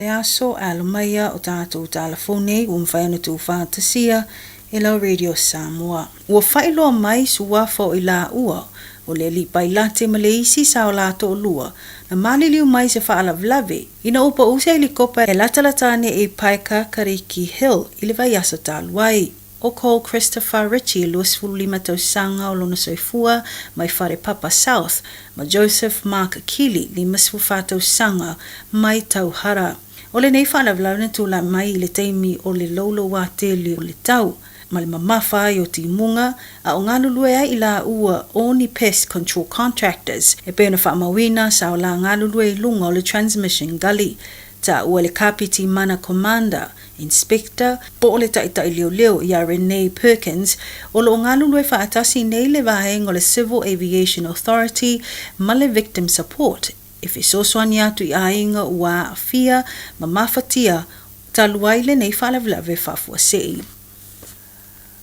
Aso alumaya o tātou telefone umwhainu tu whātasia ila Radio Samoa. Ua whailoa mai sua fo i la ua o le li pai late ma le isi sa o la to lua na maliliu mai se whaalavlave ina upa usa helikopa e latalatane e paika Kariki Hill i le vai asa taluai. O Cole Christopher Ritchie luas fulima tau sanga o lona soifua mai whare Papa South ma Joseph Mark Keeley li masfu whātau sanga mai tau hara. O le nei whalavlau na tūla mai le teimi o le lolo wā tele o le tau. Ma le mamafa o timunga a o ngalulue ai la ua Oni Pest Control Contractors e pēna whaamawina sa o la ngalulue lunga o le Transmission Gully. Ta ua le kapiti mana commander, inspector, po o le taitai leo ia Renee Perkins o lo ngalulue whaatasi nei le vaheng o le Civil Aviation Authority ma le Victim Support. E whisoswani atu I ainga ua afia ma mafatia taluai le nei whalavlave whafua sei.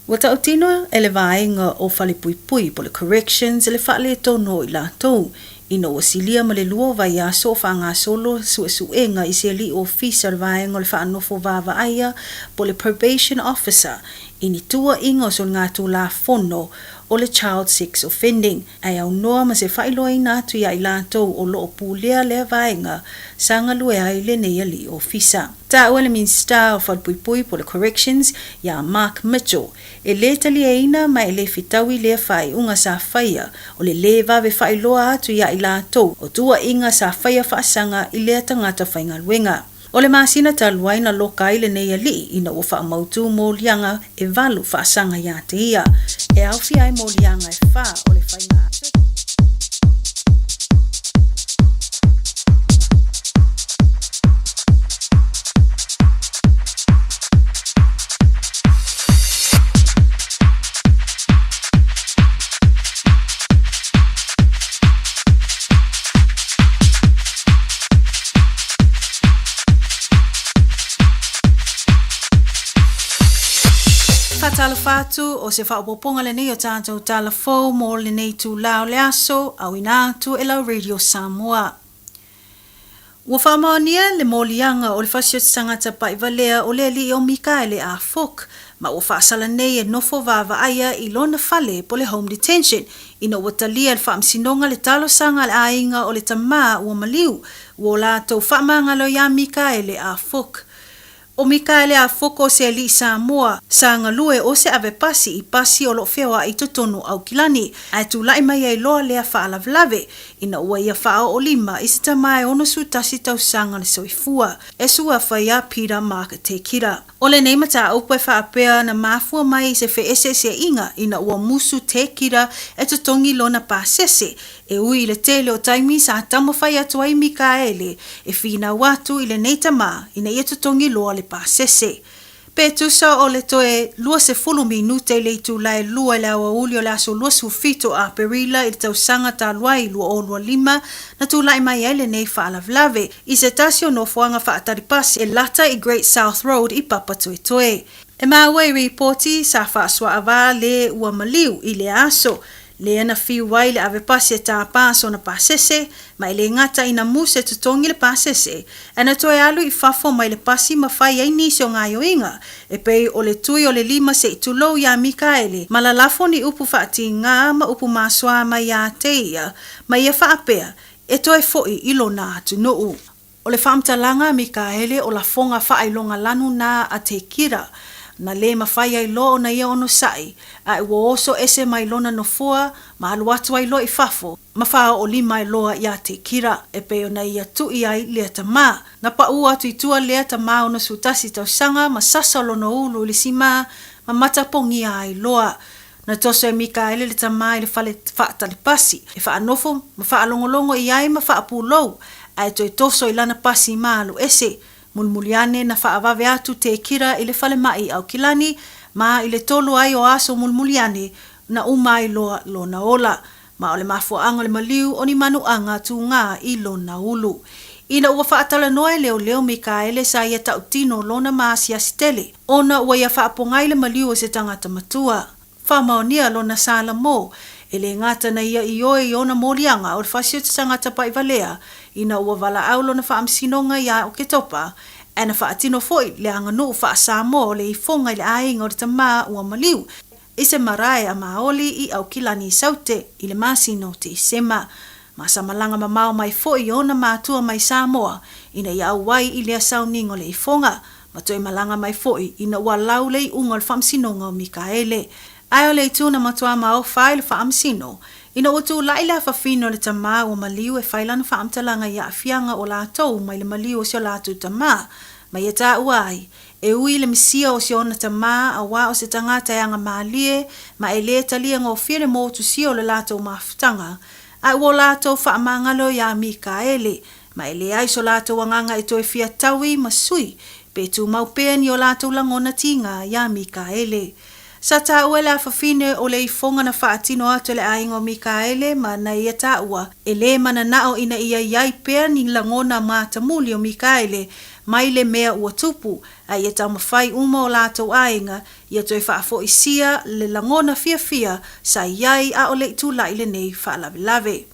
Ua tautino e le vaenga o whalipuipui po le corrections e le whale tono I la tou. Ino o silia ma le lua vai a sofa ngā solo suenga I se li ofisa le vaenga o le whaanofo vava aia po le probation officer. Ini tua inga so ngā tū la fono o le child sex offending. Ai au noa ma se whailoa I nātu ia I lātou o lo o pūlea lea vaenga sa ngalue ai le nei ali ofisa. Ta ua le minsta o whalpuipui po le corrections ia Mark Mitchell. E le tali e ina ma e le fitaui lea whai unga sa whaia o le leva ve whailoa atu ia I lātou o tua inga sa whaia whaasanga I lea tangata whaingaluenga. O le masina taluai na loka I le nei ali ina ua whaamautu mō lianga e valu whaasanga ia te ia. E awhi ai mō lianga e wha o le whainga. Talafatu o se whaopoponga le nei o tātou talafo mō le nei tū lao le aso au inatu e lau Radio Samoa. Ua whamaonia le mōlianga o le whasio tangata paivalea o le li o Mikaele a Fok ma ua whaasala nei e nofo vava aia I lona fale po le home detention ina ua talia le whaamsinonga le talosanga le ainga o le tamā ua maliu ua la tau whaamangalo ia Mikaele a Fok. O Mikaele a Foko se li Samoa sa ngalue o se ave pasi I pasi o lo fewa I tutonu au kilani ai tu lai mai ai loa lea whaalavlave ina ua ia whao o lima I se tamae ono su tasi tau sanga le soifua e sua whaia pira maka te kira. O le neimata upe whaapea na mafua mai se fe ese se inga ina ua musu te kira e tutongi lona pasese e ui le tele o taimi sa tamo whai atu ai Mikaele e whina watu I le neitama ina ia tutongi loa le pasese. Pe tusa o le toe lua se fulu minute le tu lai lua le Aoauli o le aso lua sufito a perila I le tausanga taluai lua o lua lima na tu lai mai ele nei whaalavlave I se tasio no fuanga whaataripasi e lata I Great South Road I Papa Toetoe. E maua I reporti sa whaaswa ava le ua maliu I le aso. Le ana fiu wai le ave pasi e tā pāso na pasese, mai le ngata ina muse tutongi le pasese, ana toe alu I fafo mai le pasi ma whai ai nisi o ngā yoinga, e pei o le tui o le lima se I tulou ia Mikaele, ma la lafo ni upu whaati ngā ma upu maswa mai ia teia, ma ia whaapea, e toe foi ilo nā atu nuu. O le whaamtalanga Mikaele o la fonga whaailonga lanu nā a te kira, na le mawhai ai lo na ia ono sai, a ua oso ese mai lona no fua, ma alu atu ai lo I fafo, ma wha o lima ai loa ia te kira, e peo na ia tui ai lea tamā, na pa ua atu I tua lea tamā ono sutasi tau sanga, ma sasa lono ulu li sima, ma matapongi ai loa, na toso e Mikaele le tamā I le whale whaatalipasi, e wha anofo, ma wha alongolongo I ai ma wha apulou, a toi toso I lana pasi ma alu ese, mulmuliane na whaavave atu te kira I le whale mai au kilani, ma I le tolu ai o aso mulmuliane na umai loa lona ola. Ma o le mafuanga le maliu o ni manuanga tu ngā I lona ulu. Ina ua whaatala noe leo Mikaele sa ia tautino lona maasi asitele. Ona ua ia whaapongai le maliu o se tangata matua. Whamaonia lona sala mo. Ele ngata na ia ioe ona molianga o le fasio te tangata paivalea ina ua wala aulo na whaamsinonga ia o ke topa e na whaatino foi le anganu wha Samoa le ifonga i le ainga o le tamaa ua maliu i se marae a Aoauli i au kilani saute i le masino te isema. Masa malanga mamao mai foi ona mātua mai Samoa ina ia auai i le asau ningo le ifonga. Matoi malanga mai foi ina ua lau le unga le whaamsinonga o Mikaele. Ai o le tuna matua mao whai le whaamsino. Ina utu laila whawhino le tamaa o maliu e whailana whaamtalanga ia afianga o lātou mai le maliu o sio lātou tamaa. Mai e tā uai, e ui le misia o sio na tamaa a wā o se tangata e anga maalie, ma e le talia ngō whire mōtu sio le lātou mawhtanga. Ai o lātou whaamangalo ia Mikaele, ma e le aiso lātou anganga e toi fia taui ma sui, pe tu maupea ni o lātou langona tinga ia Mikaele. Sa tā ua la whawhine o le ifonga na whaatino atu le aingo Mikaele ma na ia tā ua e le mana nao ina ia iai pea ni langona māta muli o Mikaele mai le mea ua tupu a ia tau mawhai uma o lātou ainga ia toi whaafo isia le langona fia sa iai a o le itula ile nei whaalavelave.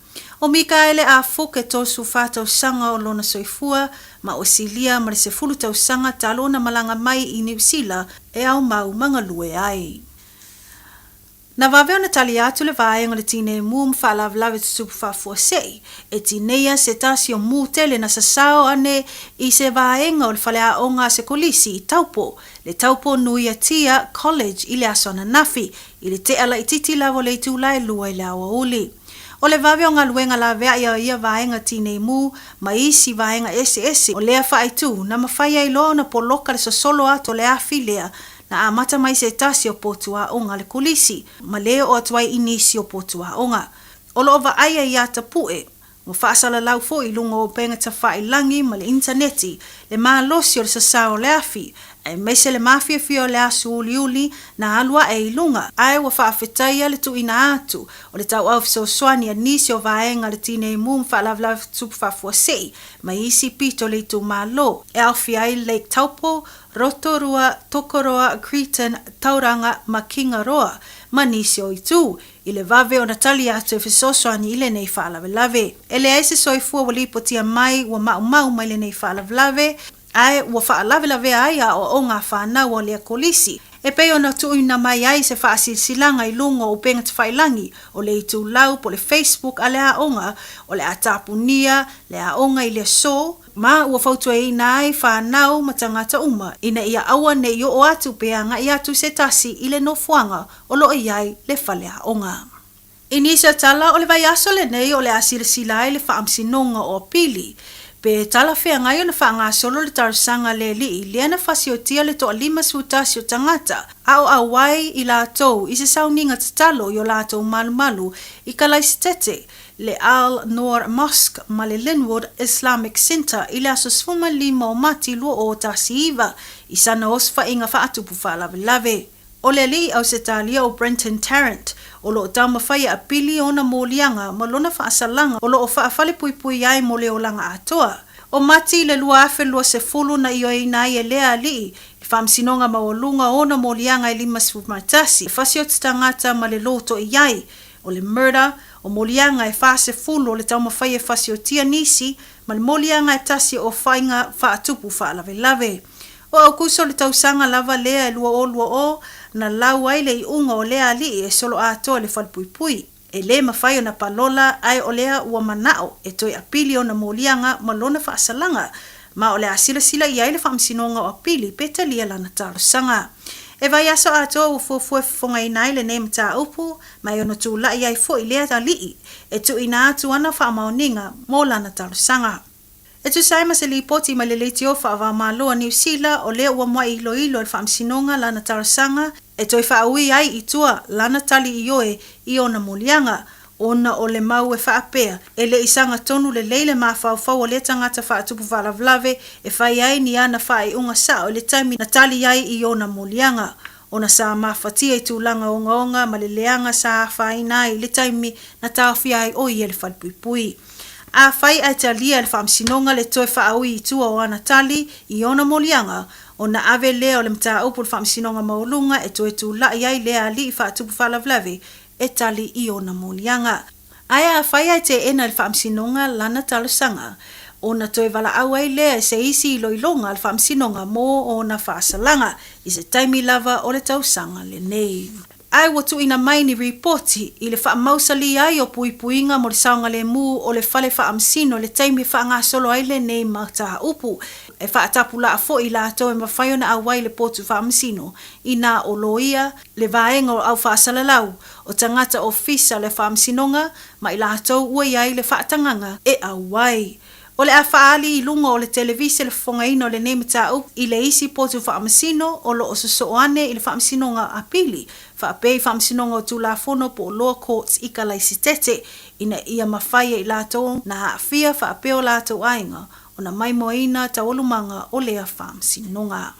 O Mikaele a foke tosu whātau sanga o lona soifua ma o silia ma le se fulu tau sanga talona malanga mai i New Zealand e au mau mangalue ai. Na waweo na tali atu le vaenga le tine mu mwhaalavelave tutupu whafuasei e tineia se tasi o mu tele na sasao ane i se vaenga o le whalea onga se kolisi i taupo. Le taupo nui a tia college i le asona nafi i le te ala i titi lavo le tūlai lua i le Aoauli. O le vaveo ngā luenga la vea ia vaenga tine mu ma isi vaenga ese o lea whaaitu na mawhaia i loa na poloka le sosolo ato le afi lea na amata mai se tasi o potua onga le kulisi ma leo o atuai inisi o potua onga. O lo ova aia i ata pue, mo whaasala lau fo i lunga o penga ta whailangi ma le interneti le maa losi o le sasao le afi e meise le mafia fio le asu uli na alua e ilunga. Ai wa whaafetaia le tu ina atu o le tau awfiso swani a nisi o vaenga le tine mum whaalavlav tupu whafuasei ma isi pito le tu malo e awfi ai Lake Taupo, Rotorua, Tokoroa, Cretan, Tauranga, Makingaroa ma nisi o itu i le vave o natali atu e fisoswani i le nei whaalavelave. E le aise soifua walipo tia mai wa mau mai le nei whaalavelave ai ua whaalavelave ai a o ngā whanau o lea kolisi. E peo na tui na mai ai se whaasilsilanga i lungo o penga te whailangi o le itu lau po le Facebook a lea onga o le atapunia, lea onga i lea so, ma ua whautua i nai whanau matangata uma ina ia aua ne i o atu peanga i atu se tasi i le nofuanga o lo iai le whalea onga. Inisa tala o le vai aso le nei o le asilsilai le whaamsinonga o pili. Pe tala whea ngai o na whaanga solo le tarusanga le li lea na whasiotia le toa 5 sutasi o tangata au awai i la tau i se sauninga tatalo i o la tau malu i Kalaistete le Al Noor Mosque ma le Linwood Islamic Center i le aso sfuma 5 o mati lua o tasi iwa i sana osfa inga whaatupu whaalavelave. O le li au se talia o Brenton Tarrant o lo tau mawhai a pili o na mōlianga ma lona whaasalanga o lo o whaafale pui ai mo leo langa atoa. O mati le lua afe lua se fulu na io e nai e lea li i whaamsinonga ma o lunga o na mōlianga i 5 sfumatasi. Fasio tangata ma le loto i ai o le murder o mōlianga e whaase fulu o le tau mawhai e fasio tia nisi ma le mōlianga e tasi o whainga whaatupu whaalavelave. O au kuso le tausanga lava lea e lua o na lau ai le i unga o lea li e solo atoa le whalpuipui. E le mawhai o na palola ai o lea ua manao e toi apili o na mōlianga ma lona whaasalanga ma o le asila i ai le whaamsinonga o apili peta lia lana tarosanga. E vai aso atoa ua fuafue fonga inai le nei mta upu mai o na tūla i ai fo i lea ta lii e tu ina atu ana whaamaoninga mo lana tarosanga. E tu sai ma se li poti ma le leiti o whaava maloa New Zealand o lea ua mua ilo le whaamsinonga lana tarosanga e toi whaaui ai i tua lana tali i oe i ona molianga ona o le mau e whaapea e le isanga tonu le leile ma whau o le tangata whaatupu whalavlave e whai ai ni ana whai unga sa o le taimi na tali ai i ona molianga ona sa mawhatia i tūlanga onga ma le leanga sa whai nai le taimi na tawhia ai o i ele whalpuipui. A whai ai talia le whaamsinonga le toi whaaui i tua o ana tali i ona molianga o na ave lea o le mta upu le whaamsinonga maulunga e toi tū lai ai lea li i whaatupu whalavlave e tali I ona molianga. Aia whaia te ena le whaamsinonga lana talusanga. Ona toi wala awai lea se isi loilonga le whaamsinonga mō o na whaasalanga I se taimi lava o le tausanga le nei. Ai watu ina mai ni reporti I le whaamausali ai o puipuinga mo le saunga le mū o le whale whaamsino le taimi whaangasolo ai le nei mataha upu. E whaatapula a fo I la ato e mawhaiona awai le potu whaamsino I nā o loia le vaenga o au whaasalalau o tangata ofisa le whaamsinonga ma I la ato ua iai le whaatanganga e awai. O le a whaali I lunga o le televise le whongaino le nei matau I le isi potu whaamasino o lo o sosoane I le whaamsinonga a pili. Whaapei whaamsinonga o tūlafono po loa courts I ka laisi tete ina ia mawhaia I lato na haafia whaapeo lato ainga o na maimoina tawalumanga o lea whaamsinonga.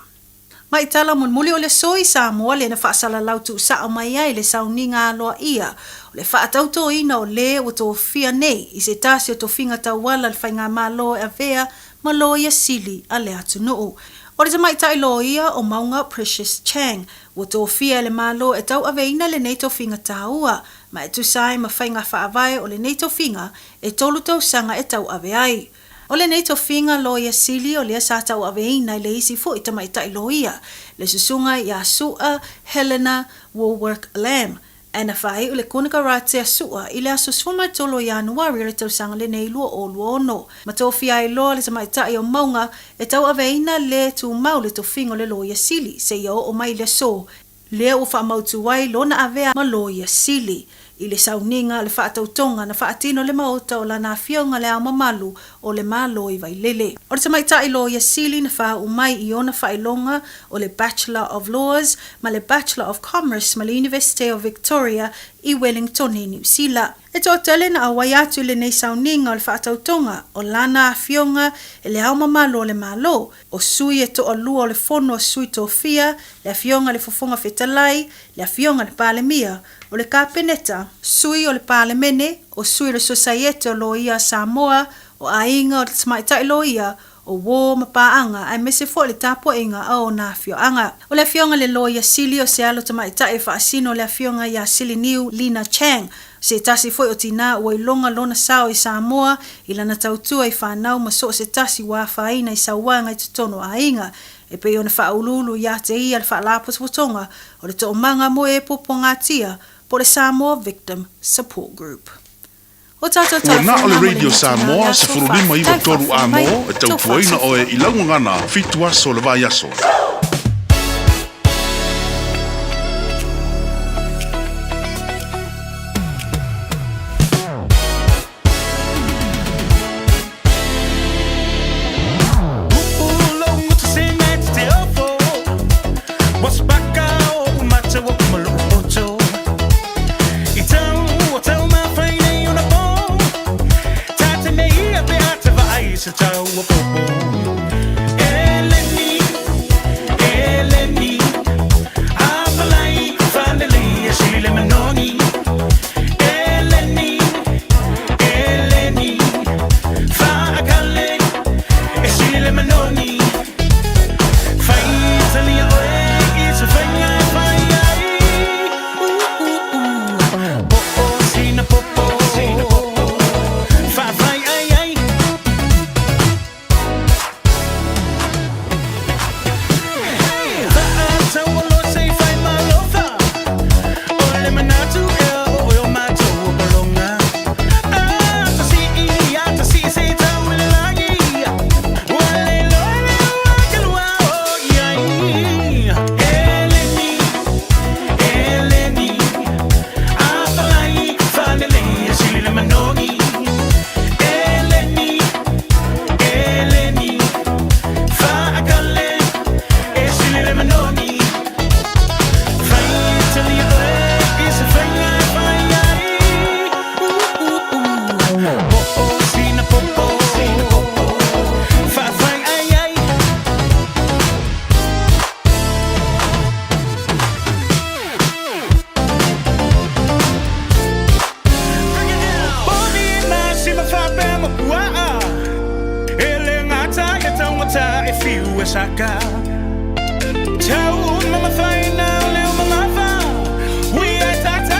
Mai tala mon muli o le soi Samoa le na whaasala lautu sa o mai ai le sauninga aloa ia. O le whaatauto ina o le o tō fia nei I se tasi o tō finga tawala le whainga malo e avea ma lo ia sili a le atu nuu. O le tamai tai lo ia o maunga Precious Chang. O tō fia le malo e tau aveina le nei tō finga taua. Ma e tu sai ma whainga whaavai o le nei tō finga e tolu tau sanga e tau ave ai. O le nei tofinga loia sili o lea sa tau aveina I le isi fo I tamaitai loia. Le susunga I a sua Helena Woolwork Lamb. Ana whai o le kunika rate a sua I le aso swuma tolo Januari le tausanga le nei lua o luono. Ma tofia I loa le tamaitai o maunga e tau aveina le tu mau le tofinga le loia sili. Se iau o mai le so. Lea ufa mautu wai lona avea ma loia sili. I le sauninga le whaatautonga na whaatino le maota o la na fionga le au mamalu o le malo I vai lele. O le tamaitai loia sili na wha umai I ona whailonga o le Bachelor of Laws ma le Bachelor of Commerce ma le University of Victoria I Wellington I New Zealand. E tō tele na awai atu le nei sauninga o le whaatautonga o lana a fionga e le au mamalu o le malo o sui e to alua o le fono o sui tō fia le a fionga le fofonga fetalai le a fionga le palemia o le kapeneta sui o le palemene o sui le societe o loia Samoa o ainga o le tamaitai loia o wō mapaanga ai mese fo le tapo inga o na fioanga. O le fionga le loia sili o se alo tamaitai whaasino le fionga ia sili niu Lina Chang. Se tasi foi o tina ua ilonga lona sao I Samoa I lana tautua I whanau ma so se tasi wa whaina I sauanga I tutono a inga. E pe ona whaululu ia te ia le whaalapos potonga o le to manga mo e popongatia po le Samoa Victim Support Group. O na o le Radio Samoa se furulima I toru amo e tau puaina o e ilangu ngana fitua so le vai aso. Saka Tau mama fai na leo mama fa We are tata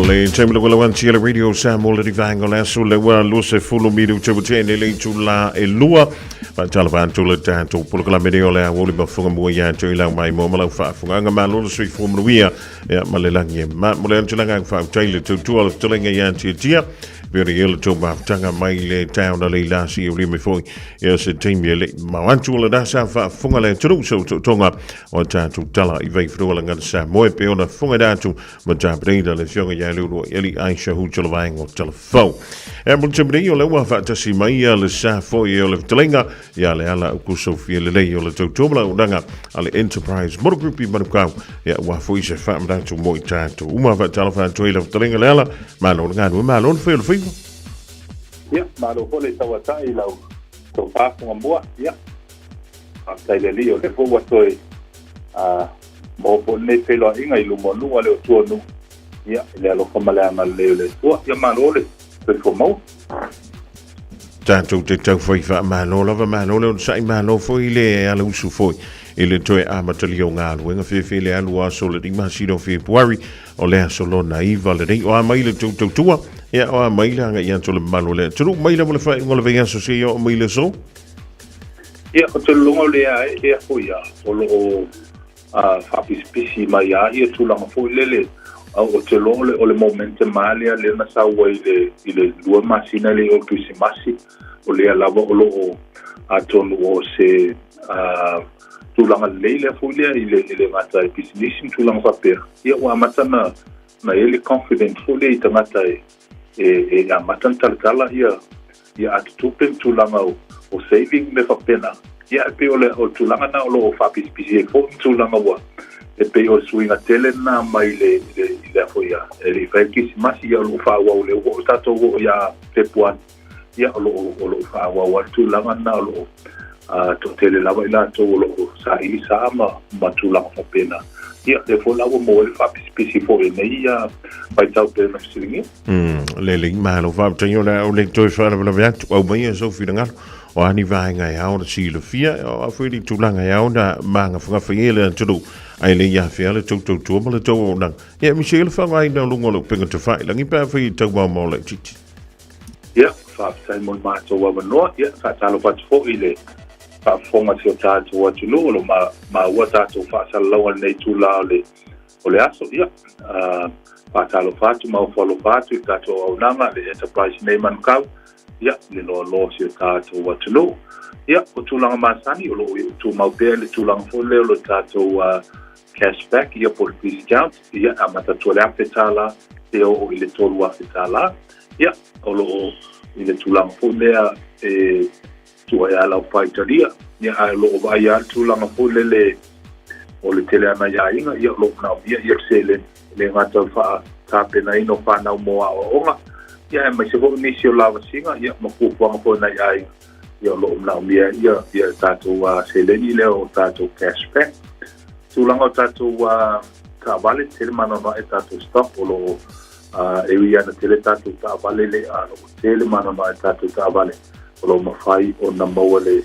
le temelo wala wan tia radio Samoa le divanga la so le wa lo se fulu mi du tebutene le tula e lua pa tala van tula tanto por la medio le Aoauli ba funga mo ya te la mai mo mala fa funga nga malo so fu mo wia ya malelangi ma mo le tula nga fa taile tu tu al tula nga ya tia Bere yele to ba tanga mai le town le la si ri me foi ya se team le ma wantu le da sa fa funga le tru so tonga o ta tu tala I vai fro la ngana sa mo pe ona funga da tu ma ta breda le fionga ya lu eli Aisha hu tula vai ngo telefon e mo te breda le wa fa ta si mai ya le sa foi le tlinga ya le ala ku so fi le le le to la danga ale enterprise mo group I ka ya wa foi se fa ma tu mo ta tu uma va tala fa tu le tlinga le ala ma no nga no ma lo fe Ya, malo ko le tawata I lau to Fofofgamua ya. After le lio le fo wato mo po ne pelo inga I lumonu ale o tuonu. Ya, le alo kamala ngale le to ya malo le fo mo. Tanto te tau foi fa malo lava malo le sai malo foi le ala usu foi. Ele toe amatali o ngā luenga whewhi le alu aso le ringa siro Februari o le aso lo naiva le rei o a maile tautua ia o a maile anga ia tole malo le turu maile mo le whai ngole vei aso se o maile so Ia o te longo le a e a fo ia o lo o whapispisi mai a ia tulanga fo lele o te longo le o le momentum malia le na sa wai I le lua masina le o Krisimasi o le alava o lo o a tonu o se tulanga leile fulia ile ngata business tulanga paper ia wa matana na ele confident fulia I tangata e amatan talkala ia atupen tulanga o saving me papena ia pe ole o tulanga na o fa pisi fo tulanga wa e pe o swinga tele na mai le foia ele fa Krisimasi ia lo fa wa le o tato ia Februari ia lo fa wa tulanga na lo to tele lava ila to lo sa I sa ma tula fa pena ia le fo lava mo le fa pisi fo nei ia vai tau pe na silingi le ling ma lo va tenho na o le toi fa na via o mai so fi nga o ani vai nga ya o si le fia o foi di tulanga ya na manga fa fa ele tu ai le ya fia le tu mo le to na ia mi se le fa vai na lungo lo penga te fa langi pa fa I tau mo le titi ia fa sai mo ma to wa no ia fa talo pa fo ile fa fonga se tato wa tulu lo ma wa tato fa sala nei tula o le aso ia fa talo fa tu ma follow fa tu tato o nanga le enterprise name and ka ia le lo se tato wa tulu ia o tulanga masani o lo tu ma pe le tulanga fo le lo tato cashback ia por discount ia amata tu le afetala e o ile tolu wa afetala ia o lo ile tulanga fo le tu ai ala paitaria ia ai lo vai tu langa pulele o le tele ana ia inga ia lo na ia sele le ngata fa ta pena ino fa na mo o onga ia mai se ho ni se lava singa ia ma pu po na ia ia lo na ia tatu wa sele ni le o tatu cashback tu langa tatu wa ka vale tele mana no e tatu stop o lo e ia na tele tatu ta vale le a lo tele mana no e tatu ta vale lo mafai o na mawale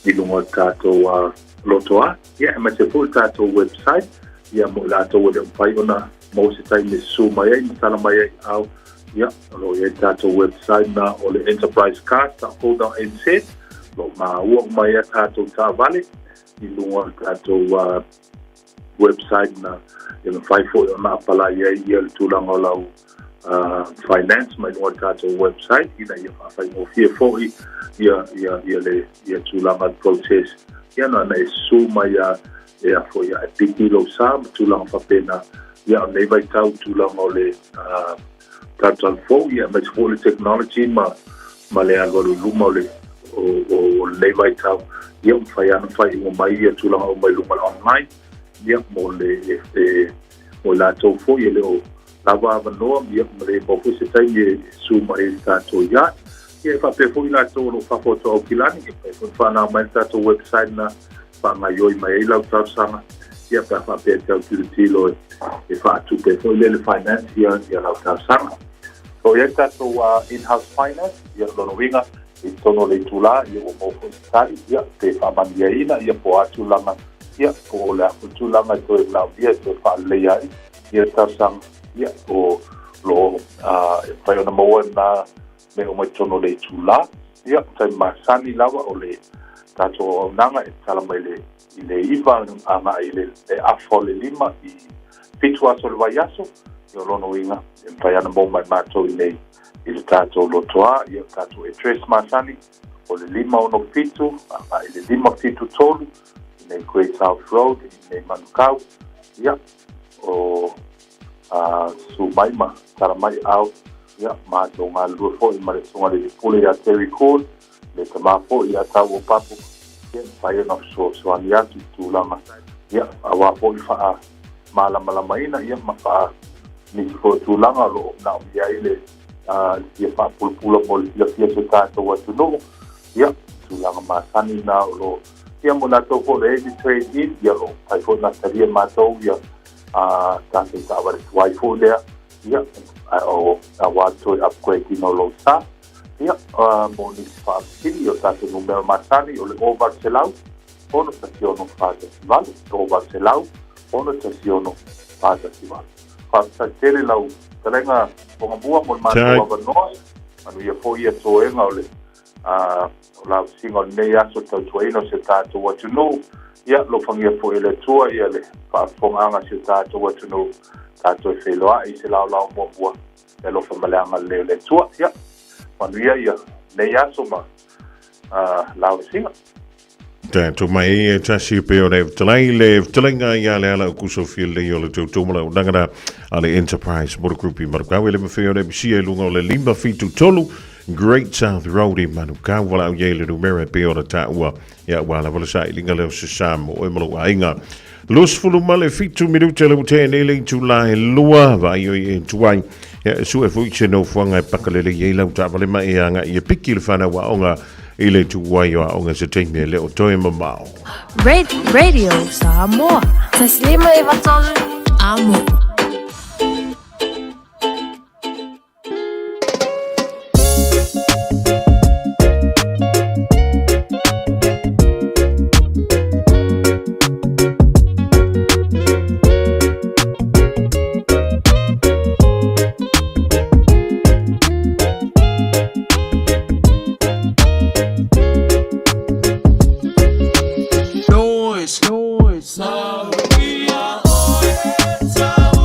ilungo tato wa lotoa ia ma te full tato website ia mo la to wa mafai ona mo se tai me su mai ai tala mai ai au ia lo ia tato website na o le enterprise card ta koda en set lo ma wa mai tato ta vale ilungo tato wa website na ia mafai fo ona pala ia tulanga lau finance mai no tato website ina ia fa o fie fo ia le tulanga process ia na suma ia fo ia pikilo sam tulanga fa pena ia nei vai tau tulanga le tato fo ia mai fo le technology ma le agora luma le o nei vai tau ia fa ia no fa o mai ia tulanga o mai luma online ia mo le o la to fo ia le o lava no ia mele po se tai suma e tato ia ia fa pe fo ina to no fa foto o kilani e fa na mai tato website na fa mai oi mai la ta sana ia fa pe te utilo e fa tu pe fo le finance ia la ta sana so ia tato in-house finance ia lo winga e tono le tula ia o mo sai ia te fa mandia ia po atu langa ia po la tula mai to la ia to fa le ia ta sana ia o lo pai ona maua na me o mai tono le tula ia tai masani lava o le tato nanga e tala mai le ile iva anga ile e afole lima I fitu aso le vaiaso yo lono inga e pai ana mo mai mato ile ile tato lotoa ia tato e tres masani o le lima ono fitu anga ile lima fitu tolu ile Great South Road ile Manukau ia o su maima tara mai au ia mato ngā lua fo I mare songa le pule ya Terry Cool le tama fo ia tau o papu ia pai ona soani atu tūlanga ia awa fo I faa malama ina ia ma faa niki fo tūlanga lo na ia ile ia faa pulpula mo le fia so tātou atu no ia tūlanga masani na lo ia mo na tau fo le heavy trade in ia lo pai fo na taria matou ia tātou tāware tuai fo lea ia o awato upgrade no lo sa ia mo ni fa kiri o tātou numero masani o le over selau ono staciono fata vale over selau ono staciono fata vale fa tere lau talenga pongabua mo mato wa no anu ia fo ia toenga o le la singa nei aso tau tuaino se tātou what you know ia lo fangia fo ele tua ia le fa fonganga se tātou what you know tātou e wheloa I se lau mua e lo whamaleanga leo le tua ia manuia ia nei aso ma lau singa Tātou mai e tasi pe o le talenga ia le ala kuso fil le o le tautomala o nangana a le Enterprise Motor Group I Marukau e le mawheo le misia e lunga o le lima fitu tolu Great South Road I Manukau wala au ye le numera pe o le tāua ia wala wala sa I linga leo se Samoa o e malo a inga Los fulu male fitu minuta le utene le tula e lua vai o e tuai ya su e fuiche no fuanga e pakalele ye lau tavale mai e anga I piki le whana wa onga I le tuai o onga se teime le o toe mamao. Radio Samoa. Taslima e vatolu amo. Noise. Now we are all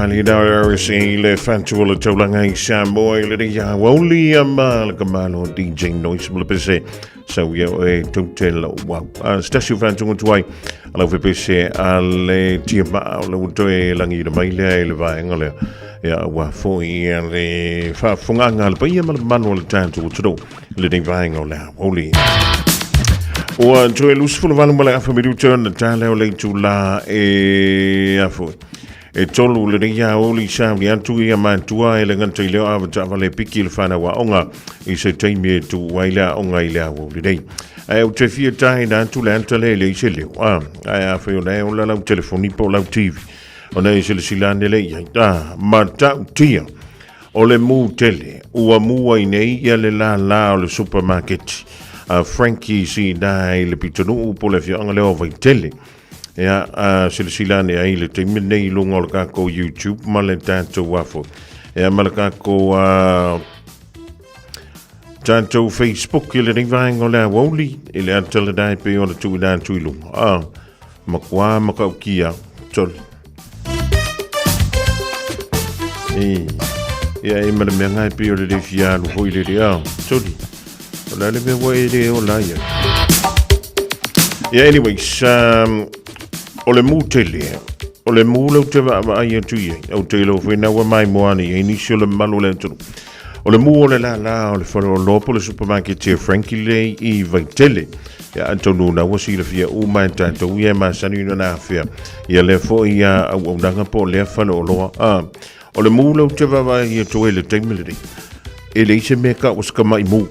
Mali Dars le fantual tolanga Samoa le Aoauli le kamalo DJ Noise pese so yo totel wow stasio fantual tuai ala pese ale tiba le toe langi de maile le vaengale ya wa fo le fa funganga le pia manual tantu tudo le ding vaengale Aouli o toe lusful valumala fa midu turn tale le tula afo e tolu le ria Aouli sa li antu ia mantua e le nganta i leo avata vale piki le whana wa onga i se taimi e tu waila onga i lea Aouli nei. Ai au te fia tahi na antu le anta le i se leo. Ai a wheo nei o la lau telefoni po lau TV. O nei se le silane le iai. Ma tau tia o le mu tele. Ua mua i nei ia le la o le supermarket. Frankie si dai le pitonu po le fia anga leo vai tele. Ya silsilane ai le te minei lunga o ka ko YouTube ma le tanto wafo ya ma ka ko tanto Facebook le ring vai ngole Aouli ile antele dai pe ona tu dan tu lu ma kwa ma ka kia tol ya e ma le menga pe o le fia lu ho ile dia toli la le me wo ile o la ya anyways o le mutele o le mulo te va ai tu ye o te lo fina wa mai moani e ni le malu le tu o le mu o le la o le foro lo po le supermarket te Frankie le I vaitele ya antonu na wasi le fia u mai tanto ye ma sani na fia ya le fo ya o danga po le fa lo o le mulo te va ai tu le temile ele se me ka os kama mu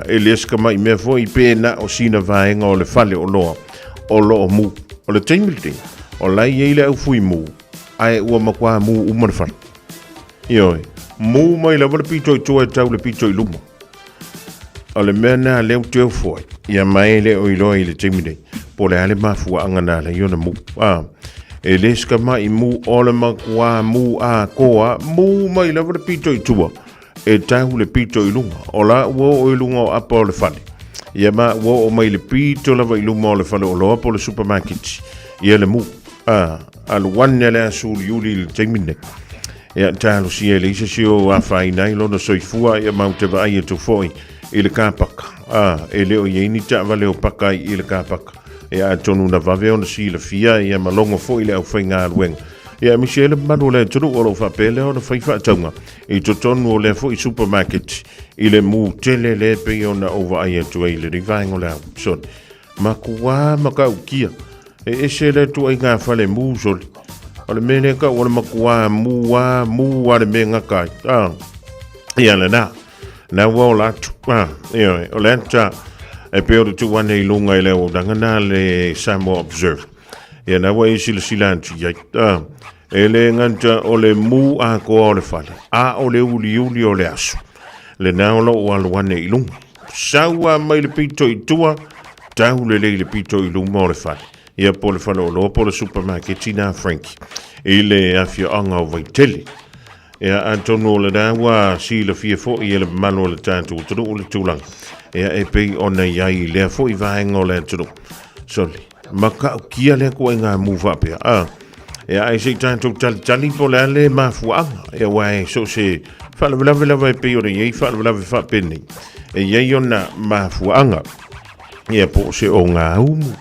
ele se kama me fo I pena o sina vaenga o le fale o lo mu o le taimilting, o lai eile au fui mu, ai ua makua mu umarwhara. Ioi, mu mai la wala pito I toa tau le pito I luma. O le mea nā leo teo foi, ia mai le o iloa I le taimilei, po le ale mafua angana le iona mu. E le ska mai mu o le makua mu koa, mu mai la wala pito I tua, e tau le pito I luma, o la ua o I lunga o apa o le fale. Ia ma wo o mai le pito lava I luma o le fale o loa po le supermarket. Ia le mu. Al wane le asu yuli le taimine. Ia talo si ele isa si o a whainai lona soifua ia maute wa ai to foi I le kāpaka. E leo I eini ta wale o pakai I le kāpaka. Ia tonu na vave ona si le fia ia malongo foi le au whainga aluenga. Ia misi ele manu le tonu o lo whapele o le whaifa taunga. I to tonu o le foi supermarket. I le mu tele le pe ona over ai tu ai le rivaingo la son makua maka ukia e se le tu ai nga fale mu sol o le mene ka o le makua mu wa le menga ka ia le na wa la tu ia o le ta e pe o tu wane I lunga I le o dangana le Samoa observe ia na wa isi le silanti ia e le nganta o le mu ko o le fale o le uli o le asu le naolo o aluane I lunga. Saua mai le pito I tua, tau le pito I lunga o le fale. Ia po le fale o lo po le supermarket ina Frankie. I le afia anga o vaitele. Ia antonu o le nawa si le fia fo I le mano le tantu uturu o le tulang. Ia e pei ona iai le fo I vaenga o le turu. Soli, maka o kia le ko inga muva pia. Ia ai se tantu tali po le ale mafuanga. Ia wai so se fala vela pe ore ye fala fa peni e ye ona mafuanga ia po se o nga umu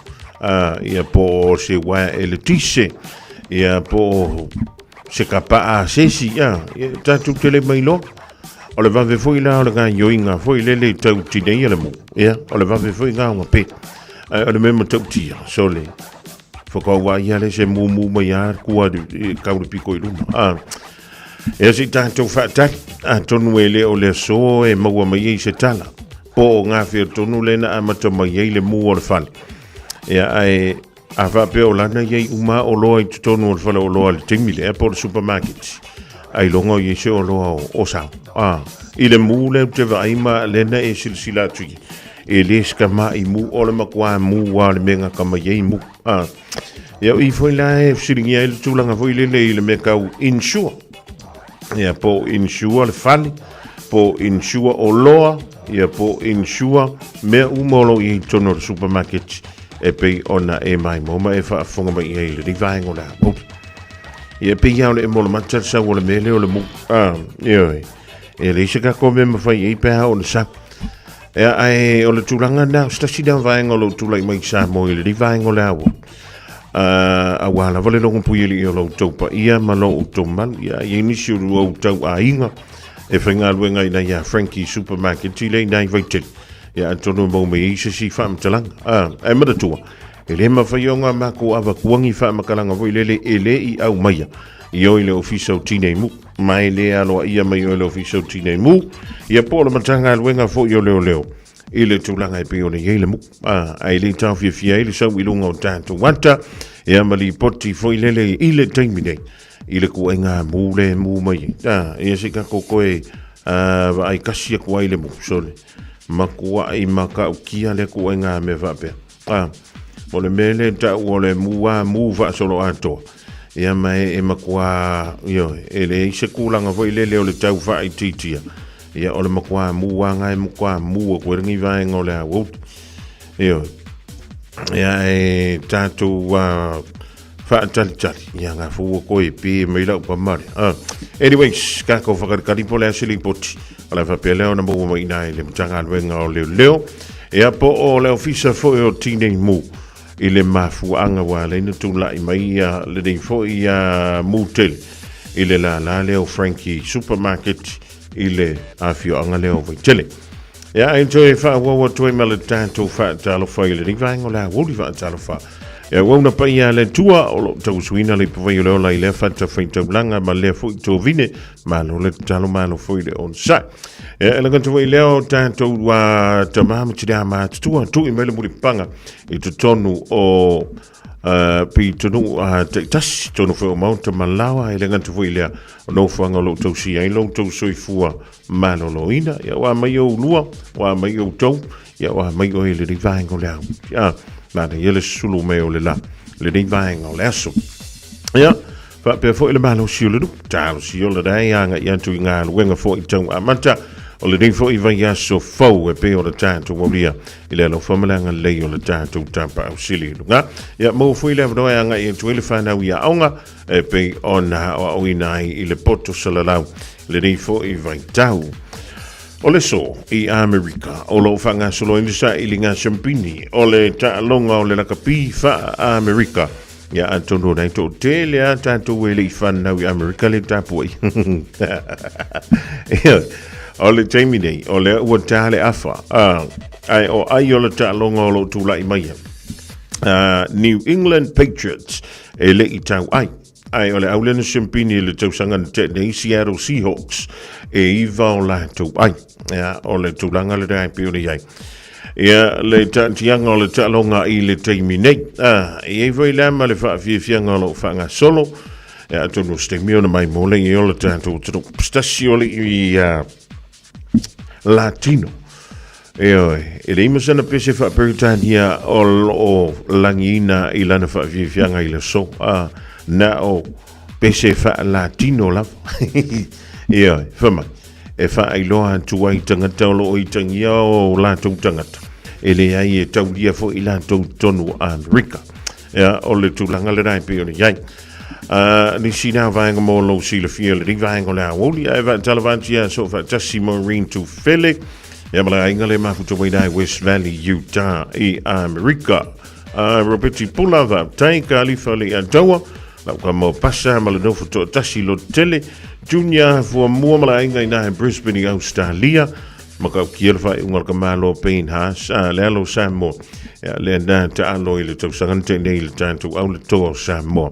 ia po se wa eletise ia po se kapa sesi ia tatu tele mai lo o le vave foi la o le ga yoinga foi le tau tine ia le mu ia o le vave foi nga o pe o le memo tau tia sole foko wa ia le se mu mai ar kua ka u piko I luma e si tanto fatat tonu ele o le so e maua mai se tala po ngā whia tonu le na amata mai le mu o le fale e ai a whape o lana iei uma o loa I tonu o le fale o loa le timile e po le supermarket ai longa I se o loa o sao I le mu le te vaima lena e silsila tui e le ska mai mu o le makua mu wa le menga ka mai mu ia I foi la e siringia I le tulanga foi le me kau insure ia po insure le fali po insure o loa ia po insure me umolo I tono supermarket e pe ona e mai moma e fa fonga mai I le vaengo la Ia pe ia le mo le matar sa o le mele o le mu. Ia. E le se ka ko me fai e pe o le sa. Ia ai o le tulanga na stasi da vai ngolo tulai mai sa mo le vai ngolo awo. A wala vale lo pui li o lo topa ia ma lo utomal ia ni si o tau a inga e whainga luenga ina ia Frankie Supermarket tile nai vaitit ia tono mo me isa si wha mtalang e maratua e le ma whaionga mako awa kuangi wha makalanga voi lele e le i au maia i oi le ofisau tine mu mai le aloa ia mai oi le ofisau tine mu ia pola matanga luenga fo i o leo i le tūlanga e pe o le yeile mu ai le tau fia le sau i lunga o tātou wanta e amali poti foi lele i le taimine i le kuenga mu le mu mai e se ka kokoe ai kasia kuai le mu sole makua i maka ukia le kuenga me vape o le mele ta o le mu va solo ato e mai e makua yo e le se kulanga foi lele o le tau va i titia ia o le makua muanga e makua mua koe ringi vai ngole a wot. Ia e tātou whaatalitali. Ia ngā fua koe pē mei lau pa mare. Anyways, kako whakarikari po lea sili poti. Ala whapea leo na mua mai nai le mtanga luenga o leo. Ia po o leo fisa foi o tine mu. I le mafuanga wa leina tūlai mai le dei foi mu tele. I le la leo Frankie Supermarket. Ile afio anga leo vai tele. Ia enjoy fa wa toi mala tanto fa talo fa ile ni vai ngola wo di fa talo fa. Ia wona pa ia le tua o lo tau suina le pa vai leo la ile fa ta fa ta blanga ma le fo to vine ma lo le talo ma lo fo ile on sa. Ia le kanto vai leo tanto wa tamam tida ma tua tu i mele muri panga i to tonu o pi tonu tas tonu fo mount malawa ile kanto vai leo no fanga lo tau si ai lo tau soi fua maloloina ia wa mai o lua wa mai o tau ia wa mai o le divine o leo ia na ele sulu me o le la le divine o leso ia fa pe fo ile malo si le tau si o le dai anga ia tu nga wenga fo i tau amanta o le dei fo i vai aso fo e pe o le tanto o ria ile lo famalanga le o le tanto tampa o sili nga ia mo fo ile no anga i tu ile fa na ia onga e pe ona o inai i le poto salalau le dei fo i vai tau o le so i Amerika o lo fanga solo in sa i linga champini o le ta longa o le lakapi fa Amerika ia antono nai to tele a tanto wele i fan na i Amerika le tapoi o le taimi nei, o le ua tale afa, ai o le ta longa o lo tula i maia. New England Patriots, e le i tau ai o le aulena champini le tau sanga te nei Seattle Seahawks, e iwa o la tau o le tulanga le dai pio le iai. Ia le tianga o le ta longa i le taimi nei, e voi lama le fianga o lo whanga solo, ia tonu stemi o na mai mole i o le tanto, stasi o le i Latino. E le ima sana pese wha Peritania o langina i lana wha fianga i le so. Na o pese wha Latino lava. Whama. E wha ai loa tua i tangata o lo i tangia o lātou tangata. E le ai e tau lia fo i lātou tonu Amerika. O le tūlanga le rai pe o le iai. Ni sina vainga mo lo sila fiele ni vainga le Aoauli e va talavantia so fa tasi marine to fele e mala inga le mafuto mai dai West Valley Utah i Amerika Roberti Pulava tai kalifa le atawa la ka mo passa mala no foto tasi lo tele junior fu mo mala inga ina Brisbane Australia maka kierfa ungal ka malo pain has le lo Samoa le na ta alo ile to sangante nei le tanto au le to Samoa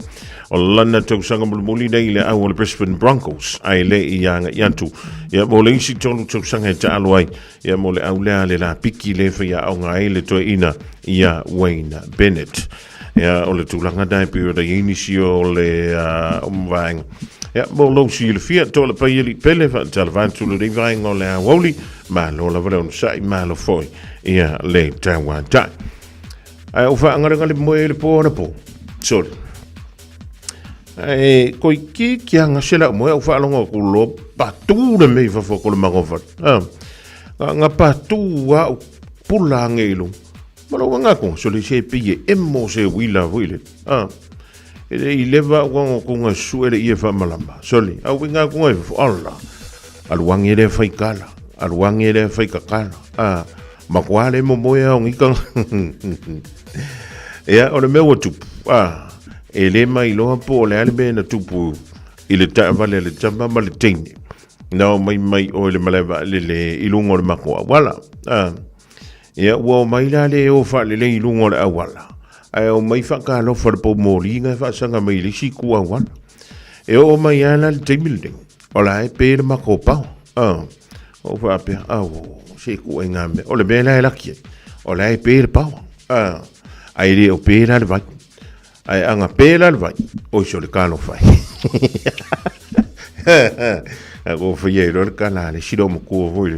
o lana tau sanga mulmuli nei le au le Brisbane Broncos ai le i anga iantu ia mo le isi tonu tau sanga ta alo ai ia mo le au lea le la piki le fia au ngai le to ina ia Wayne Bennett ia o le tulanga dai pio da inisi o le omvaing ia mo lo si le fia to le paili pele fa talvantu le vaing o le Aoauli ma lo la vale on sai ma lo foi ia le tawata ai o fa ngara le mo le po na po sorry koi ki anga sela mo o fa longa ko lo patu le me fa ko le magofa nga patu wa pula ngelo ma lo nga ko so le se pie emo se wila wile I lewa wanga kunga suere ia fa malama soli au winga kunga alla aluangi le fai kala aluangi le fai kakala makwale mo moya ngika ya ole me wotu ele mai lo po le albe na tupu ile ta vale le tamba male tini no mai o le maleva le ilungo le makwa wala ya wo mai la le o fa le ilungo le awala o mai fa ka lo for po mori nga fa sanga mai le si ku wan e o mai ala le building ola e pe ma ko pa o fa pe o si ku nga me o le bela la ki ola e pe pa ai le o pe la va ai anga pe la va o so le ka lo fa o fa ye lo ka la le si do mo ku vo le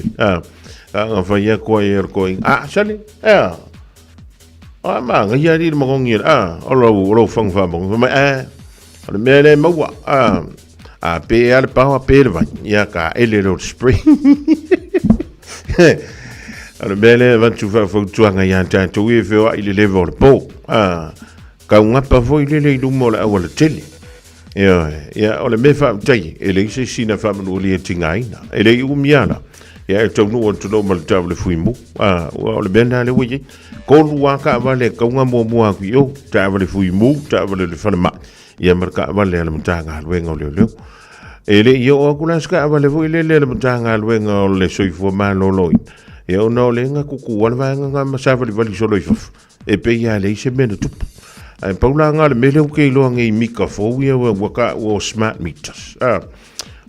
anga fa ye ko ye ko sale ma nga ya di mo ngir o lo fang fa mo ma o me le mo pe al pa pe va ya ka ele lo spring o me le va tu fa fo tu nga ya ta tu e fe ile le vol po ka nga pa vo ile le du mo la o le tele ya o le me fa tai ele se sina fa mo le tingaina ele umiana ya e tau no to no mal table fuimu o le benda le wi ko luwa ka vale ka nga mo mo ku yo table fuimu table le fa ma ya marka vale le mtanga le ngo le ele yo o kula ska vale vo le mtanga le ngo le soi fo ma lo lo ya no le nga ku ku wa nga ma sa vale vale so lo e pe ya le se men tu ai paula nga le mele ke lo ngi mika fo wi wa ka o smart meters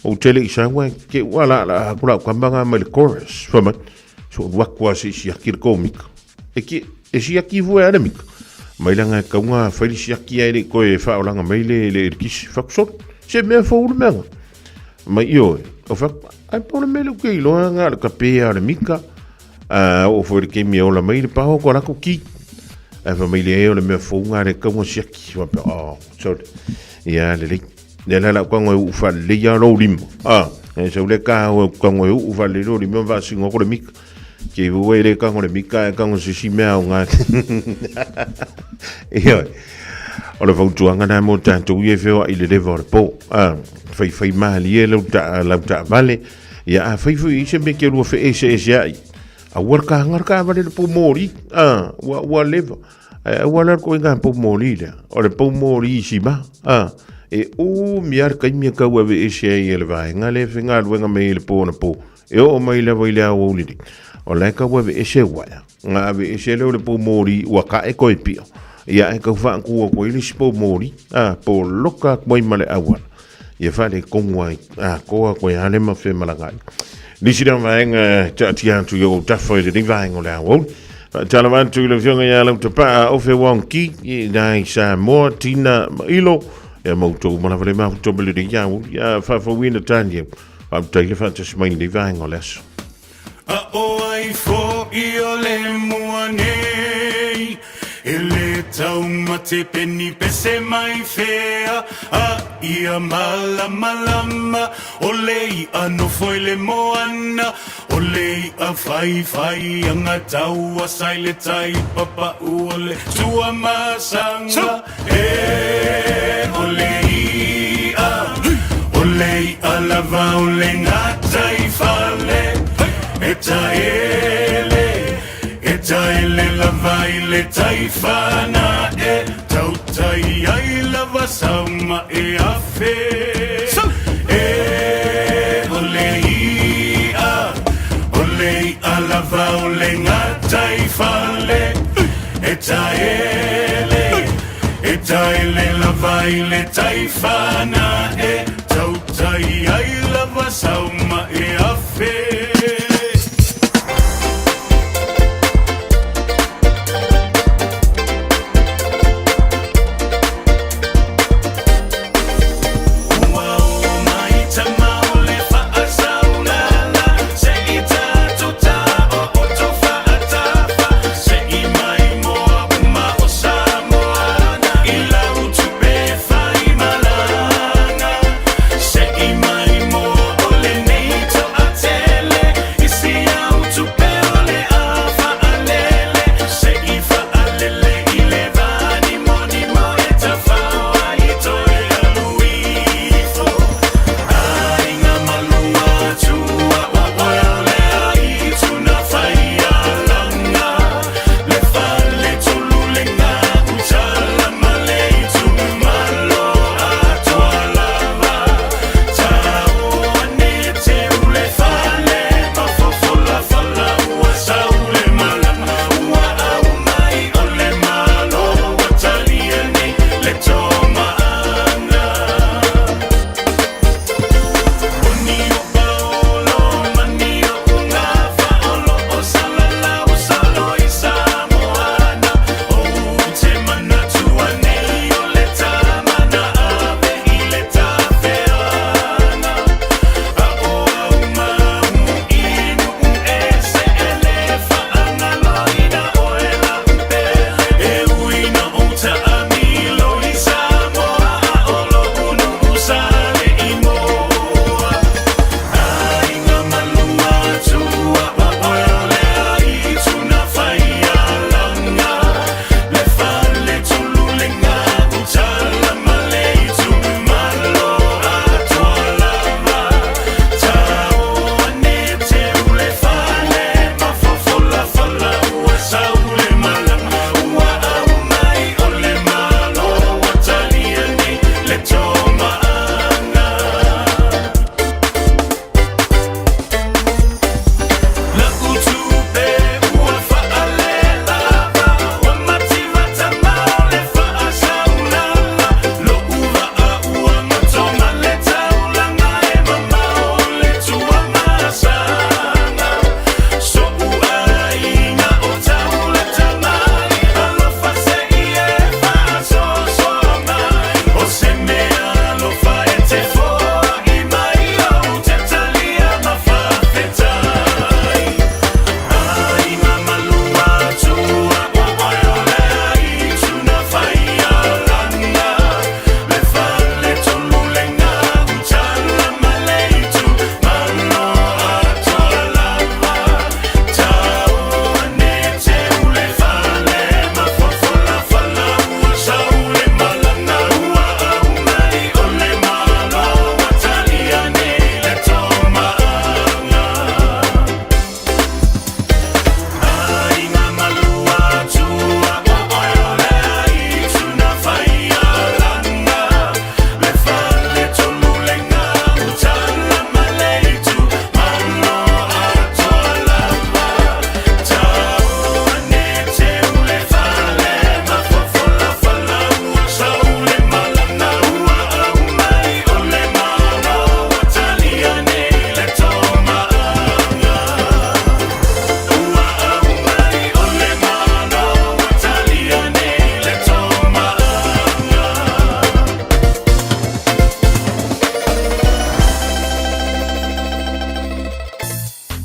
o tele isa wa ke wala la kula kwambanga mal chorus fama so wa kwa si akir komik e si aki vo era mik mai langa ka nga fa si aki ai ko e fa langa mai le kis fa so se me fo le menga mai yo o fa ai por me lo ke lo nga ka pe ara mika o fo ke mi o la mai pa ko la ko ki a fa mai le o le me fo nga re ka mo si aki wa so ya le la kwa ngo fa le ya lo lim e so le ka kwa ngo fa le lo lim va singo ko le mik ke vo le ka ngo le mik ka ngo si me nga yo o le fo nga na mo tanto ye fe o ile le vor po fai mali le ta vale ya fai se me ke lo fe ese ya a worka ngar ka vale po mori wa leva wa la ko nga po mori le o le po mori si ba e o miar kai mi ka wa e se ele vai nga le finga lu nga me le po na po e o mai le vai le Aoauli o le ka wa e se wa nga e se le po mori wa ka e ko e pio ia e ka fa ku ko ile po mori po loka moi male awa ia fa le kongwa ko ko ya le ma fe malanga ni si dan vai nga ti an tu yo ta fo le vai nga le Aoauli Talavan tu le fionga ya le pa o fe wonki dai Samoa tina ilo ya moto mana vale ma to bele ya fa fo win tanje am tele fa te smai di vang oles o ai fo io le muane ele tau mate peni pese mai fea ia malama olei ano foi le moana olei a fai anga tau a saile tai papa ole tua masanga olei a lava ole ngatai fale Etaele lava ile taifana tautai ai lava sauma afe olei a lava ole ngatai fale etaele lava ile taifana tautai ai lava sauma afe Olene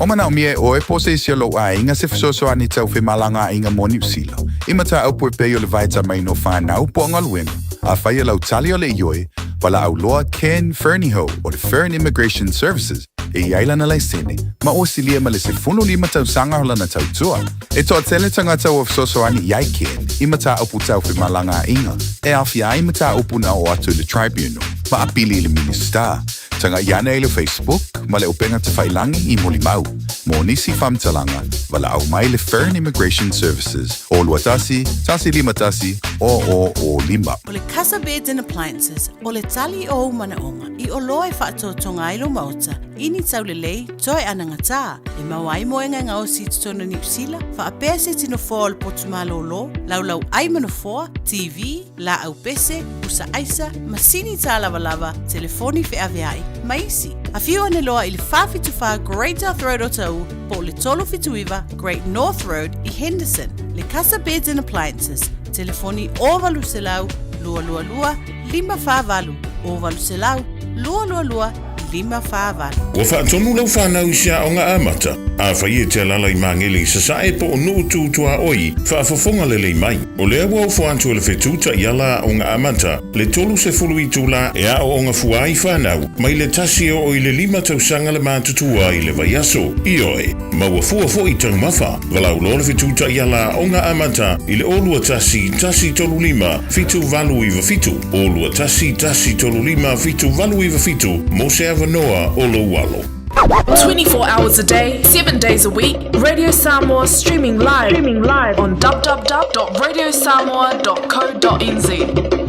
O mana o mie o e pose i sia lo a inga se fisoso ani tau whi malanga inga mo New Zealand. Imata au pue peo le vaita mai no whanau po ngaluenga. A whai lau tali o le ioi, wala au loa Ken Fernieho o le Fern Immigration Services e iaila na laisene, ma o silia ma le se funu lima tau sanga hola na tau tua. E toa tele tanga tau o fisoso ani iai Ken, imata au pu tau whi malanga inga, e awhia imata upu na o atu le tribunal, ma apili le minister. Tanga iana e le Facebook, ma le upenga te whailangi i moli mau. Mo nisi whamtalanga, wala au mai le Fern Immigration Services. O lua tasi lima tasi, o lima. O le Casa Beds and Appliances, o le tali o manaonga, i o loe whaatotonga ilo mauta, ini tau le lei, toi anangata, e mawai moenga ngā o si tutona New Zealand, wha apea se tino fōa le potumalo lo, lau ai manafoa, TV, la au pese, usa aisa, masini tā lava, telefoni fe aveai, maisi. A whio ane loa i le whawhituwha Great North Road o tau, po le tolo fituiva Great North Road i Henderson, le Casa Beds and Appliances, telefoni o valu se lau, lua, lima whāwalu, o valu se lau, lua, lima whāwalu. Ua whaatonu lau whanau sia o ngā amata, a whai e te alala i mangeli sa sae po o nuu tūtua oi, whaafafonga le lei mai. O lea wau whaantua le whetūta i ala o ngā amata, le tolu se fulu i tūla e a o ngā fuai whanau, mai le tasi o i le lima tausanga le mātutua i le vai aso. I oe, maua fua fo i tau mawha, walau lo le whetūta i ala o ngā amata, i le olua tasi tolu lima, fitu valu i wafitu, olua tasi tolu lima, fitu valu i wafitu, mo se avanoa o lo walo. 24 hours a day, 7 days a week, Radio Samoa streaming live on www.radiosamoa.co.nz.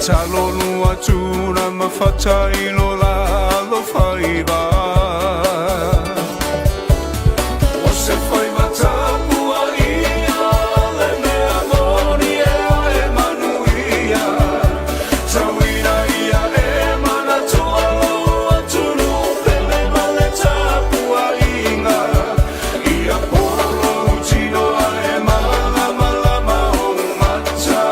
talo lua tuna mawhata ilo la lo whaiba O se whaiba tapua ia le mea moni e manuia Tawina ia e mana toa loa tunu pele male tapua inga Ia polo tino e mala mala mao mata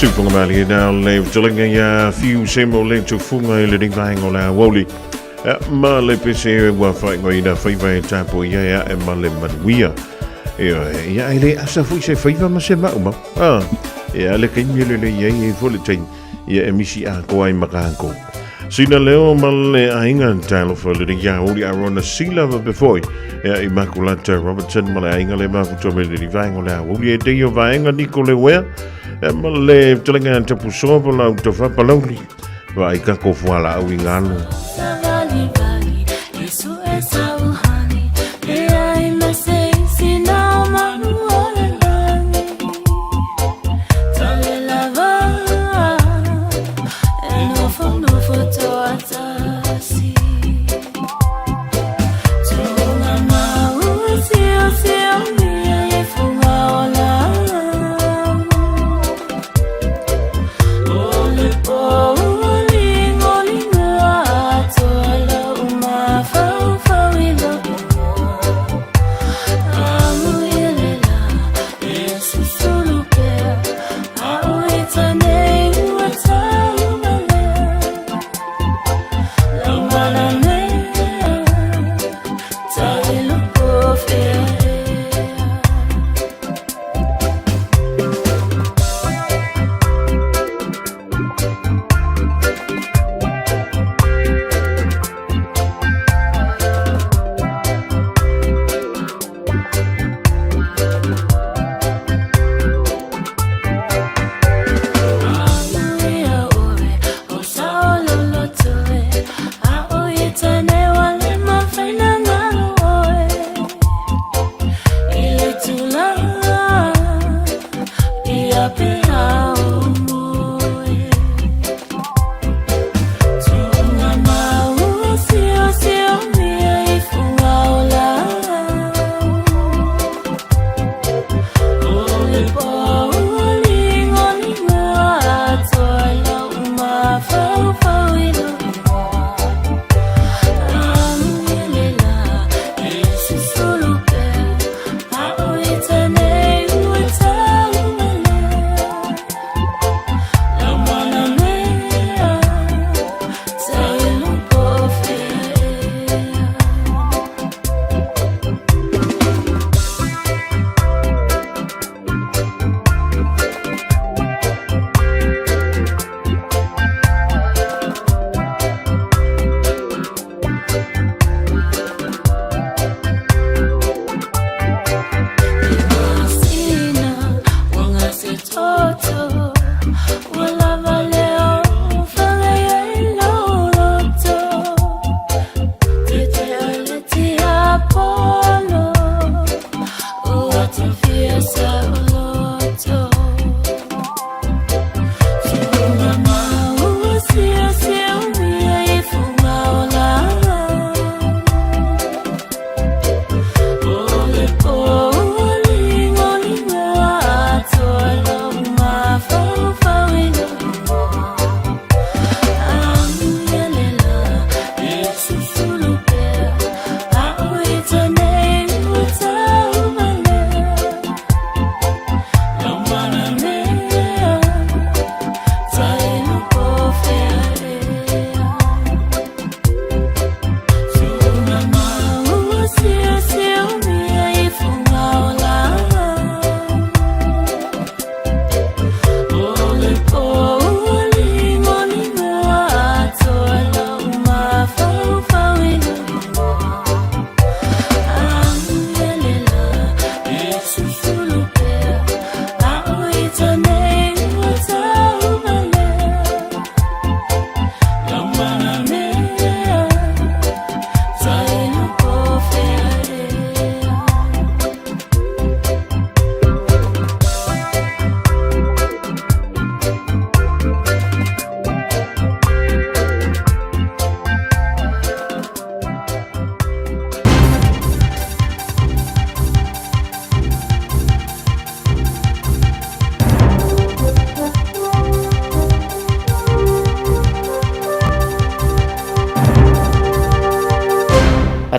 Supermali now live Jolinga ya few semo link to funga ile ding vai ngola Aoauli. Ma le pese wa fai ngoina fai vai tapo ya e ma le manuia. Ya ile asa fu se fai ma se ma uma. Ya le kinye le ye e fo le tin. Ya emisi a ko ai makanko. Sina leo male ainga talo for le ya Aouli arona sila before. Ya Immaculata Robertson male ainga le ma fu to me le vai ngola Aouli e de yo vai nga Nicole wea. Ma le telenga te pusopo la to fa paloli vai ka ko fuala au ingalo Oh,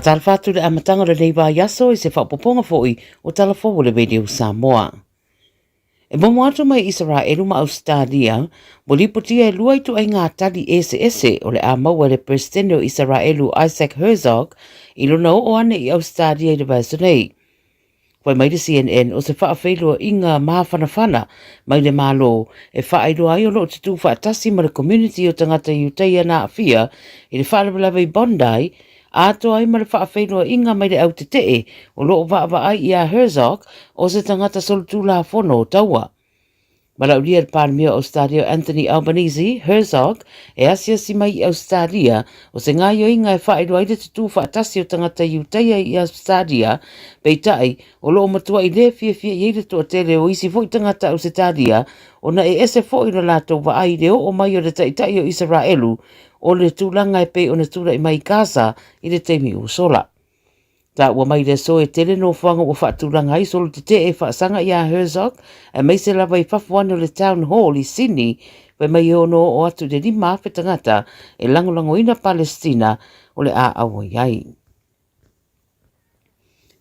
Whaatalwhatu le amatanga le leiwa yaso I se whapoponga fōi o talafo le Radio Samoa. E momo atu mai Israelu ma Australia, mo lipotia e lua itu ai ngā tali ese o le a maua le presidente o Israelu Isaac Herzog I lona o ane I Australia I le vaiso nei. Koe mai le CNN o se whaafeilua I ngā mahawhanawhana mai le malo e whaeilua ai o lo tutu whaatasi ma le community o tangata iuteia na awhia I le whaalabalava I Bondi ato ai ma le whaafeilua I ngā mai le au te tee o lo whaava ai I a Herzog o se tangata solutula whono o taua. Malauria le Pārmia Australia Anthony Albanese, Herzog, e asia si mai I Australia o se ngā ioinga e whaeilua I le tutu whaatasi o tangata iuteia I Australia peitai o lo matua I le fia I le toa tele o isi fo I tangata Australia o na e ese fo I no lato wa ai leo o mai o le taitai o Israelu o le tūlanga e pei o na tūla I mai Gaza I le teimi o sola. Ta ua mai le so e tele no whanga o whaatūlanga I solo te te e whaasanga I a Herzog e mai se lava I whafuane o le Town Hall I Sydney pe mai ono o atu le lima whetangata e langolango ina Palestina o le a awa iai.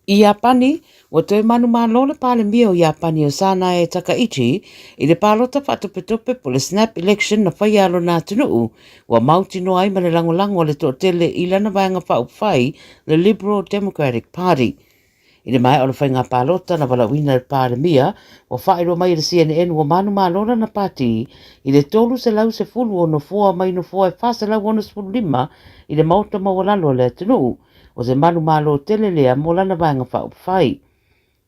I Japani, ua toi manu malo le pale mia o Japani o sana e Takaichi, I le palota whaatopetope po le snap election na whai alo nā tunuu, ua mauti no ai ma le langolango le tōtele I lana vanga whauwhai le Liberal Democratic Party. I le mai o le whainga palota na walawina le pale mia, ua whaero mai le CNN ua manu malo na pati, I le tolu se lau se fulu o no fua mai no fua e whasa lau ono se fulu lima, I le mauta mawalalo le tunuu, o se manu malo tele lea mo lana vanga whauwhai.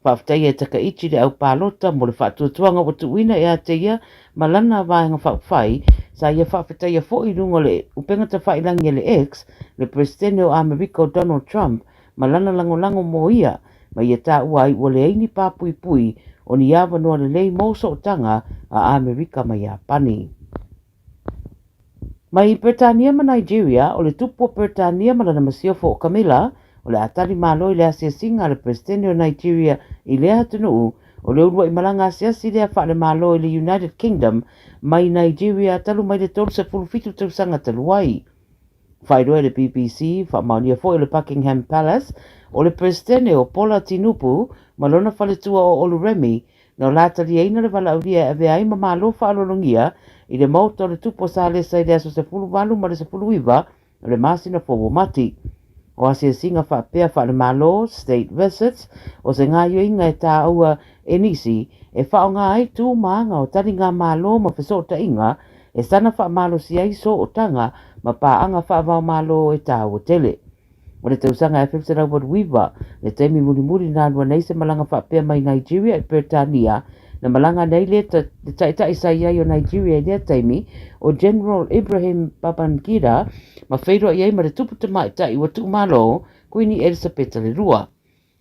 Whaafutai e Takaichi le au palota mo le whaatuatuanga o tuwina e ateia ma lana vanga whauwhai sa ia whaafutai e fo I rungo le upengata whailangi le ex le presidente o Amerika Donald Trump ma lana langolango mo ia ma ia tā uai o le aini pāpui pui o ni awa noa le lei mauso o tanga a Amerika ma Japani. Mai Britania ma Nigeria o le tupu o Britania ma lana masiofo o Camilla o le atari malo I le asia singa le presidente o Nigeria I le atunuu o le urua I malanga asia si lea wha le malo I le United Kingdom mai Nigeria talu mai le tolu se fulufitu tausanga taluai. Whairoa le BBC wha maunia fo I le Buckingham Palace o le presidente o Paula Tinubu ma lona whaletua o Oluremi na o latari eina le walauria e vea ima malo whaalolongia I le mauta o le tupo sa lesa I le aso se fulu walu ma le se fulu iwa o le masina fo mati. O asia singa whaapea wha le malo, state visits, o se ngā yoinga e tā aua e nisi, e whao ngā ai tū maanga o tari ngā malo ma wheso ta inga, e sana wha malo si aiso o tanga ma pāanga wha vau malo e tā o tele. O le tausanga e whipsera wadwiwa, le teimi muri nā lua neise malanga whaapea mai Nigeria e Britania, na malanga nei le taitai sai o Nigeria le taimi o General Ibrahim Babangida ma whairo iei ma le tupu te mai tai wa tu malo Queen Elizabeth le rua.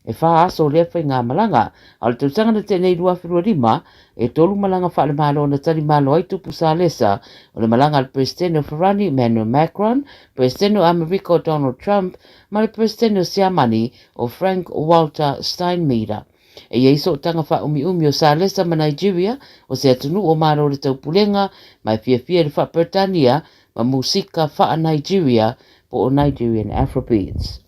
E wha aso le whai ngā malanga, a le tausanga na tenei rua whirua rima, e tolu malanga wha le malo na tari malo ai tupu sa lesa, o le malanga le presidente o Farani Emmanuel Macron, presidente o Amerika Donald Trump, ma le presidente o Siamani o Frank Walter Steinmeier. E iei so tanga wha umi o sa lesa ma Nigeria, o se atunu o maro le taupulenga, mai fia le wha Britania, ma musika wha Nigeria, po o Nigerian Afrobeats.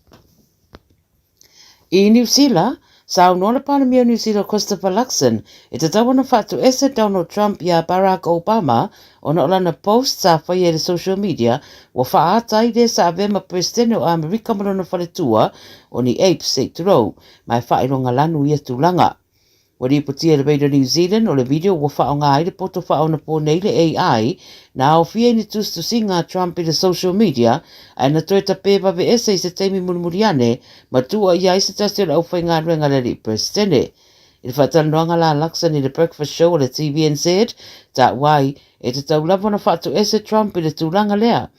I New Zealand, sa unona palamia New Zealand Christopher Luxon, e te tawana whatu ese Donald Trump ia Barack Obama, o na olana post sa whai e le social media, wa whaatai le sa avema presidente o Amerika malona whaletua, o ni Ape Seituro, mai whaeronga lanu ia tūlanga. Wa ripotia le Radio New Zealand o le video wa whaonga ai le poto whaona po nei le AI, na o fia ni tustu singa Trump I le social media, ai na toi tapeva ve ese I se teimi murmuriane, ma tua ia I se tasi o le au whainga ruenga le presidente. I le whatanoanga la Luxon I le breakfast show o le TVNZ, ta wai e te tau lavo na whatu ese Trump I le tūlanga lea.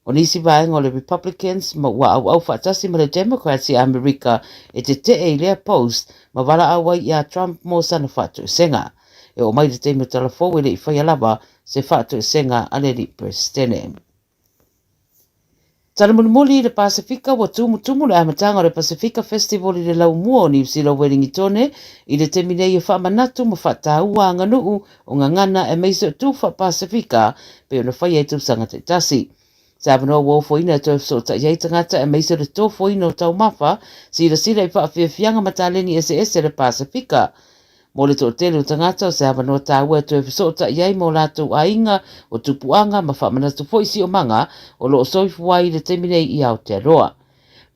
O nisi vaenga o le Republicans ma ua au whatasi ma le Democrats I Amerika e te e lea post ma wala awai I a Trump mo sana whatu senga. E o mai le teimi talafo I le I whaialaba se whatu senga ale li presidente. Talamunumuli I le Pasifika wa tumutumu le amatanga o le Pasifika Festival I le laumua o New Zealand Wellingtone I le teminei e whamanatu ma whataua nganuu o ngangana e meise tu wha Pasifika pe o na whai e tu sanga te tasi. Sa vano wo foina to so ta yai tangata e meise le to foina o tau mafa, sila i whaafianga mataleni SS le Pasifika. Mo le to tele o tangata o sa vano ta ua to e so ta yai mo lato ainga o tupuanga ma whamana tu foisi o manga o lo soifu wai le teminei i Aotearoa.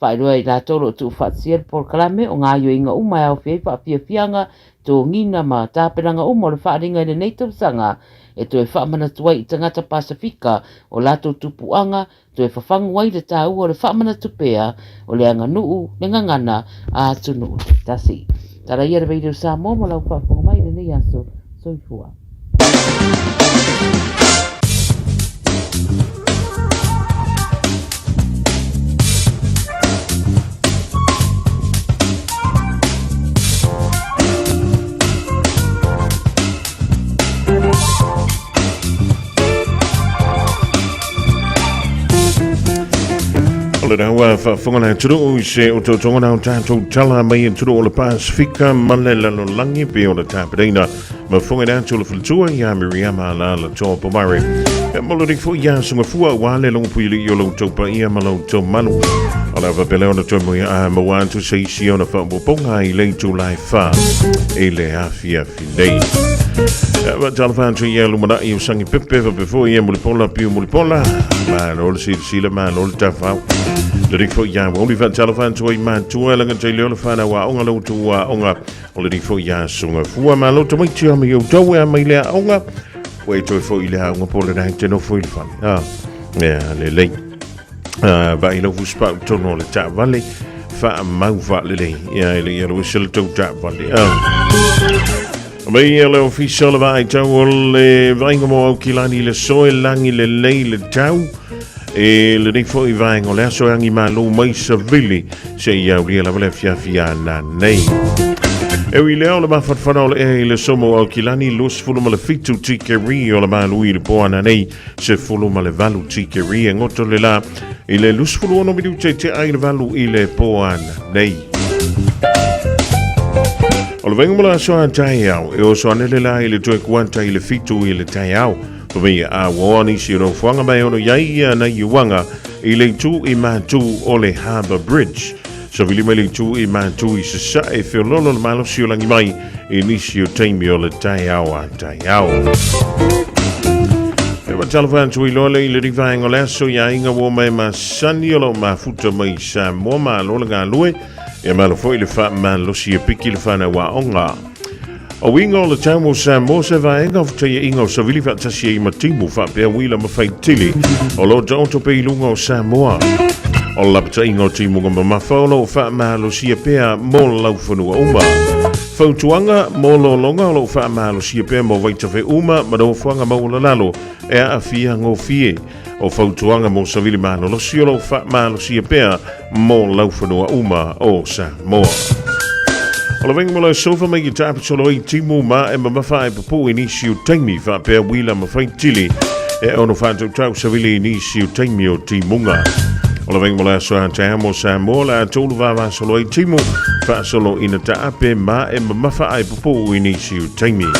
Whaeroa i la tolo tu whaatsia por kalame o ngā inga umai au whiai whaafianga to ngina ma tāpenanga umo le whaaringa i le neitau sanga e to e whaamana tuai i tangata Pasifika o lato tupuanga to e whawhangu wai le tāu o le whaamana tupea o le anga nuu le ngangana a tunu te tasi. Tara ia le Radio Samoa mo lau whaafonga mai le nei aso soifua. Le rawa whangana turu se o tō tōngana o tātou tala mai turu o le Pasifika male lalo langi pe o le tāpereina ma whangana tō le whalitua i a Miriama la la tō pomare. E molori fo ia sunga fua wale longu puili i o lau taupa ia ma lau tō manu. O la wapele o na tō moi a mawantu se isi o na whaamboponga i lei tū lai wha e le hawhia finei. Wa talafantru ia lumana i usangi pepe wapefo ia mulipola piu mulipola ma lole sila ma lole tawhau. Le rifo ia woli fa talafantru i mātua langa te leo le whana wa onga lau tu wa onga o le rifo ia sunga fua ma lau tamai tia mi au tau ea mai lea onga wei toi fo i lea onga pole rai te no fo i le whani. Le lei. Va i lau fuspa utono le ta vale fa mau va le lei. Ia le ia lo isele tau ta vale. Mai le official va i tau o le vainga mo au kilani le soe langi le lei le tau e le rifo i vainga o le aso angi malo mai sa vili se ia uria la vale fia na nei. E ui leo le mawhatwhana o le e le somo au kilani lus fulu ma le fitu tikeri o le malu i le poana nei se fulu ma le valu tikeri e ngoto le la i le lus fulu ono midu te ai le valu i le poana nei. O le venga mula soa tai au, e o soa nele la i le toe kuanta i le fitu i le tai au. Pawai a wani si ro fuanga mai ono iaia na iuanga i le tu i mātu o le Harbour Bridge. So vili mai le tu i mātu i sasa e whiololo le malo si o langi mai i nisi o teimi o le tai au a tai au. E wa talafantu i lole i le rivaenga le aso ia inga wo mai ma sani o lo ma futa mai Samoa ma lola ngā lue. E malo foi le fa man lo si piki le fa na wa onga. O winga o le tau o Samoa se vaenga o te inga o savili fa tasi e matimu fa pia wila ma fai tili o lo jaunto pe ilunga o Samoa. O lapta inga o timunga ma mawhaulo o fa ma lo si pia mo laufanu uma. Fautuanga mo lo longa o lo fa ma lo si pia mo vaitafe uma ma do fuanga mo la lalo e a fia ngo fie. O fautuanga mo savili mano lo si lo fa malo si pea mo laufanoa uma o Samoa. O la venga mo la sofa mai ki tāpi solo i timu ma e mawhai papu i nisi o taimi fa pea wila ma whai tili e ono whantou tau savili i nisi o taimi o timunga. O la venga mo la soa te amo Samoa la tolu wawa solo i timu fa solo ina tāpe ma e mawhai papu i nisi o taimi.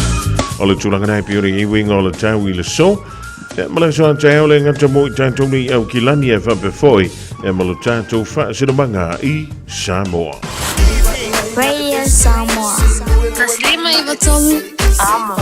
O la tulanga nai piori i winga o la tau i le so Mala soa te au le ngata mo i tātou ni au kilani e whapefoi e malo tātou whaasinamanga i Samoa. Radio Samoa. Taslima i watolu. Amo.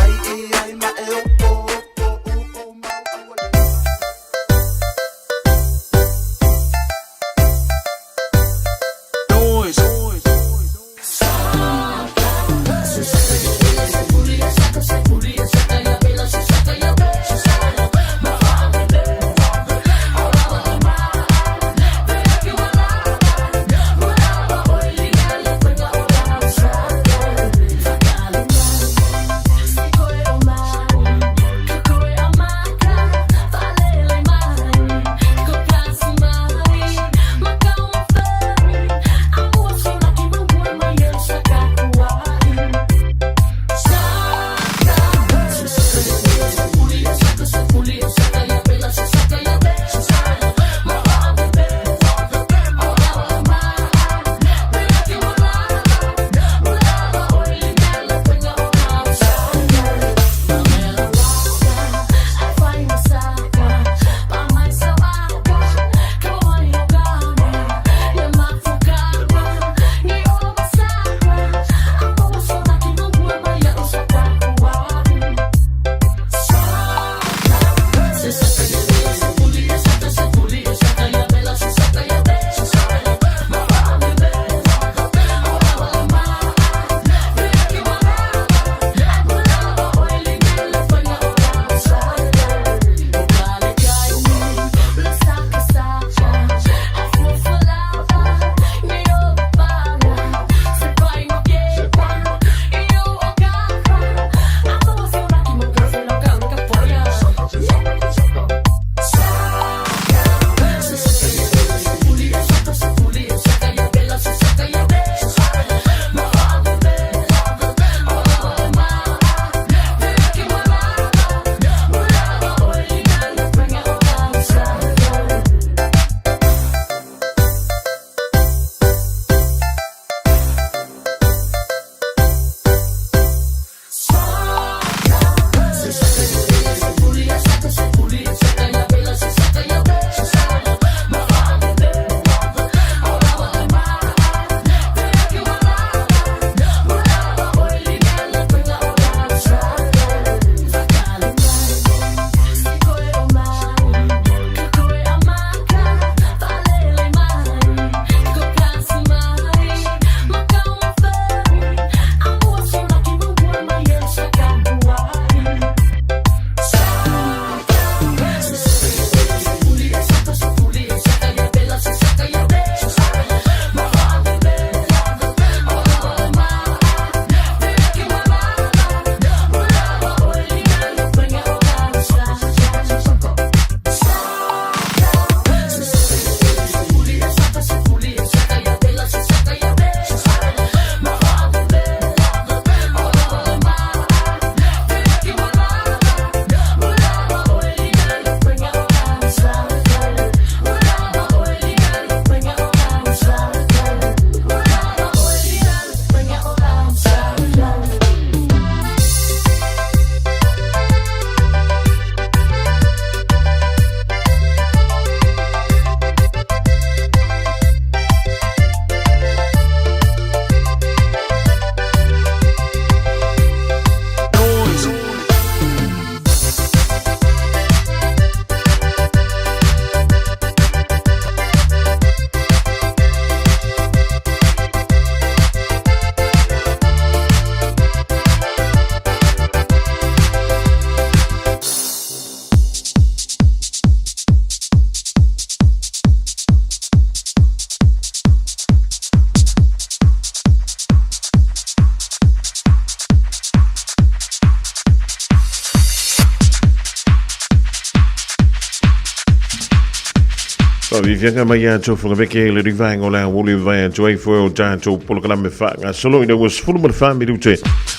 Vivianga mai atu whakaweke le rivainga o le Aouli vai atu ai fo o tātou polokalame whanga solo ina was full of family ute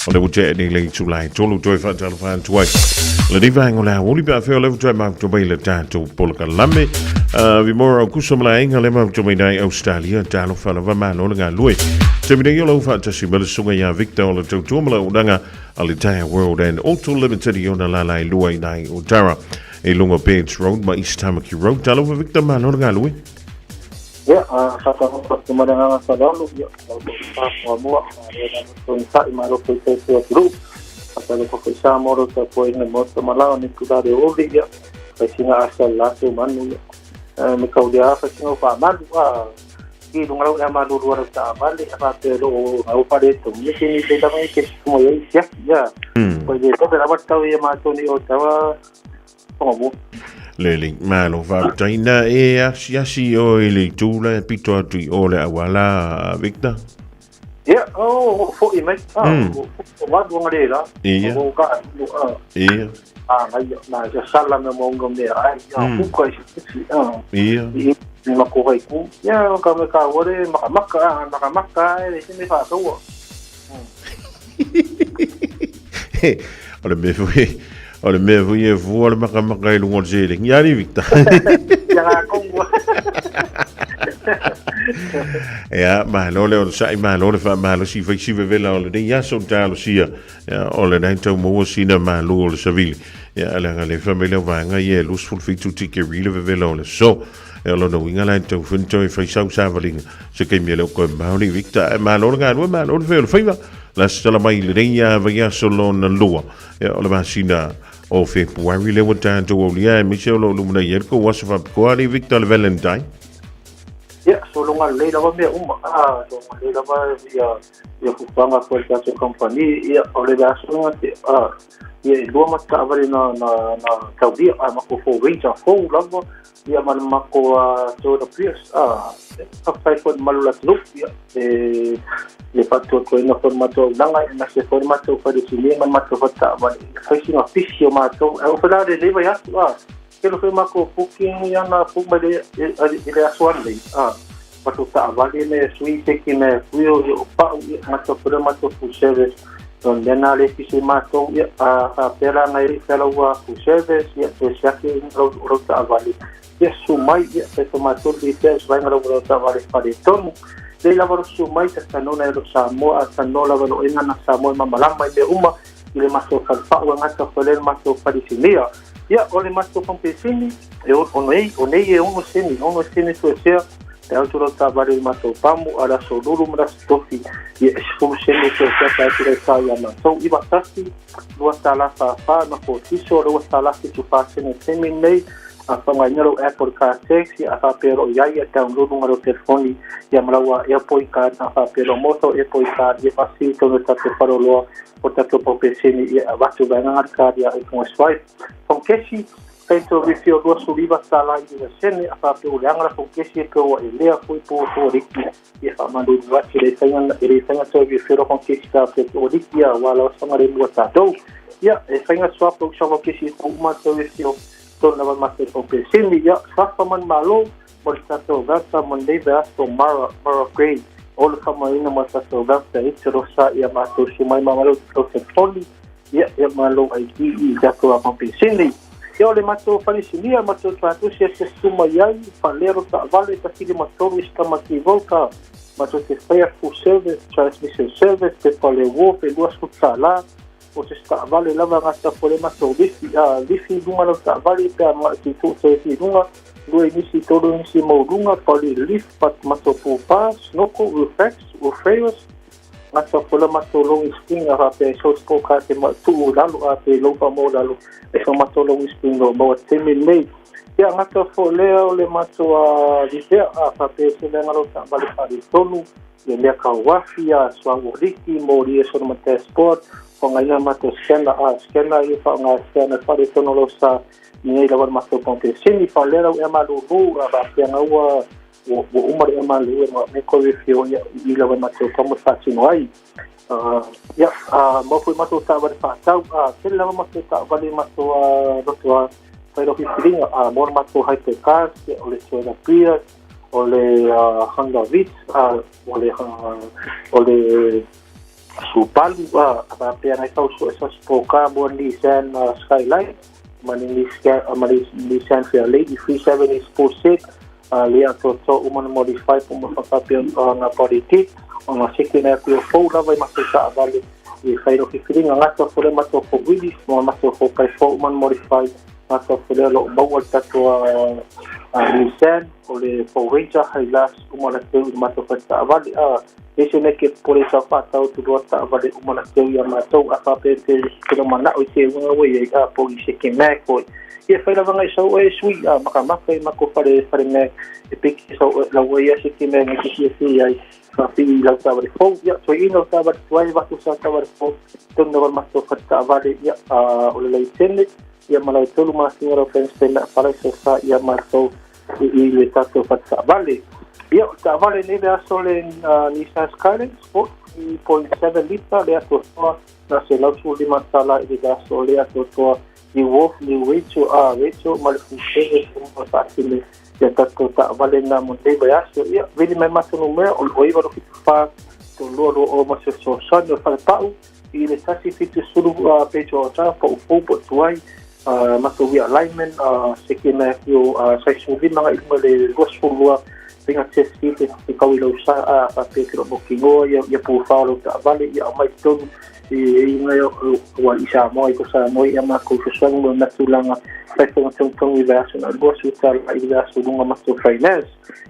o le ute ni le tulai tolu toi whatala whantu ai le rivainga o le Aouli pa wheo levu toi mautu mai le tātou polokalame vi mora o kusomala inga le mautu mai nai Australia tālo whalawa mano le ngā lue te mina iolo whatasi mele sunga ia Victor o le tautuamala o nanga a le Tire World and Auto Limited i ona lalai lua i nai o Tara e lunga Page Road ma East Tamaki Road talo wa Victor mano le ngā lue Kemadangan selalu ya Samoa dan sa imaro ko sa group atau ko sa moro sa po ina mo sa malao ni kuda de odi ya kasi nga asal laso manu me kaudia fa singo pa manu ki lunga na manu luar sa bali apa pero au pare to ni ni de tamai ke mo ya ko de to la batao ya ma to ni o tawa como Lele malo va taina e asi o ele tula pito atu o le awala Victor. Yeah, fo i mai. Wa ngare la. Ko ka Ia. Na ja sala me mongo me ai. Ku ko si. Ia. Ni ma ko ai ku. Ya ka me ka ore maka e ni fa to. Ole me foi. Ole me voye voile maka i lungo zele. Ngari Victor. Ya kongo. Ja, maar lole sai maar lole fa maar si fa si vela ole de ja so talo sia. Ja, ole dai to mo sina maar lole savili. Ja, ale familie vanga ye lus ful fitu tike rile vela ole. So, elo no winga lai to fun to fa sau savaling. Se ke mielo ko mauli Victor maar lole ga no maar lole vela fa. La stella mai le ja va solo na lua. Ja, ole ma sina o February le wata to olia Michelle lo lumna yerko was fa ko ali Victor Valentine. Ya, solo nga leila ba me so leila ba ya kupanga ko sa company ya ole da so nga ya lo ma ka vale na kaudi ma ko fo range fo labo ya man ma ko so the previous ka fai ko malula look ya le fatto ko ina formato langa na se formato fa de sini man ma to fata ba fa sino officio ma to o fa de leva ya que lo fue mako booking ya na fuma de ile aswale patu ta vale me suite ki me fuyo yo pa mato pro mato fu service donde na le ki mato ya a pela na ile pela wa fu service ya to shaki ro ta vale ya sumai ya to mato de service vai ngalo ro ta vale pa de ton de la ro sumai ta no na ro Samoa ta no la ro ina na Samoa mamalama de uma ile mato kalfa wa ngata fele mato pa de sinia ya ole mato compensini e onei e uno seni to sia e altro tabare mato pamu ala solulu mra stofi e sfu seni to sia ta tire sa ya mato i batasti do tala fa na ko tiso do tala ki tu fa seni semi nei a fanganyero Apple Car Taxi a fa pero ya download numero telefoni ya mlawa ya poi card a fa pero moto e poi card e pasito no ta faro lo portato compensini e avatu bana card ya con swipe con keshi penso rifio do suliva sala i de sene a fa pero langa con keshi ko e lea foi po riki e fa mando vati le sanga to rifio con keshi ta po riki ya wala samare bota do ya e sanga swap ko so keshi ko ma to rifio to na master compensini ya fa man malo portato gasta monday da to mara grade all kama ina masaso gasta rosa ya mato shumai mamalo to poli ya malo ID da to compensini yo le mato falisilia mato trato se suma yai falero ta vale ta sili mato kama kivoka mato te fair full service transmission service te pole wo pe duas kutala o se sta vale lava gasta pole mato bifi dumalo ta vale ta ma ti tu se ti dunga due inisi todo inisi modunga pole lift pat mato pupa snoko refresh mato pole mato long spring a pe so spoka te ma tu lalu a pe lo pa mo lalu e so mato long spring lo mo te me ya mato pole le mato a dite a pe se le ngalo ta vale pa di tonu ye le ka wafia swango riki mo ri so no sport con aina mato skena ye fa nga skena pa di tono lo sa ni la mato ponte sini fa le e malu a ba pe nga wa o umar e malu me ko rifio ya ila wa mato como fa sino ai ya mo fui mato ta ba fa tau se la mato ta ba le mato rotua whairo hipiringa mora matou hypercars o le Toyota Prius o le Honda Vitz o le Subaru pea nai tau so esa spoka mo Nissan Skyline mani Nissan Fairlady 370 Sport Set le atoto umana modify po mafapapia na body kit o na sikina ku fo lava ma sa vale e whairo hipiringa ngata fore matou fo wheelies mo matou fo kai fo umana modify matou fore lo maua tatua Nissan o le Ford Ranger Highlands umana teu matou fata vale ese ne ke por esa fata o tu rota vale umana teu ya matou a fape te kilo mana o te unga we po i se ke mek po e whaira vanga i sau e sui makamaka i mako whare me e piki sau la we ya se ke mek e kisi e si ai whapi i lau tawari fau ia so i lau tawari tuai watu sa tawari fau tonu wa matou fata vale ia o le lei tene ia malai tolu masinga ro fenstena para sa ia matou i le tato fata vale ia ta vale ne vea sole Nissan Skyline Sport 3.7 liter le ato toa na se lau su lima tala i vea sole ato toa i Wolf ni Rachel malifusene kuma tātine ia tato ta vale na monte vea so ia vili mai mato numea o oiwa ro fitu wha to loro o maso so sani o whare pau i le tasi fitu suru pecho o tā pa ufopo tuai maso wia alignment sekina yo section lima nga ilma le rosfulua pinga testi te kau ilo sa a pe kiro bokingo ia pu falo ta vale ia mai tonu i ngai o isa mo i ko sa mo ia ma ko so mo na tulanga sai ko tong i verso na go su tal i verso lunga ma to finance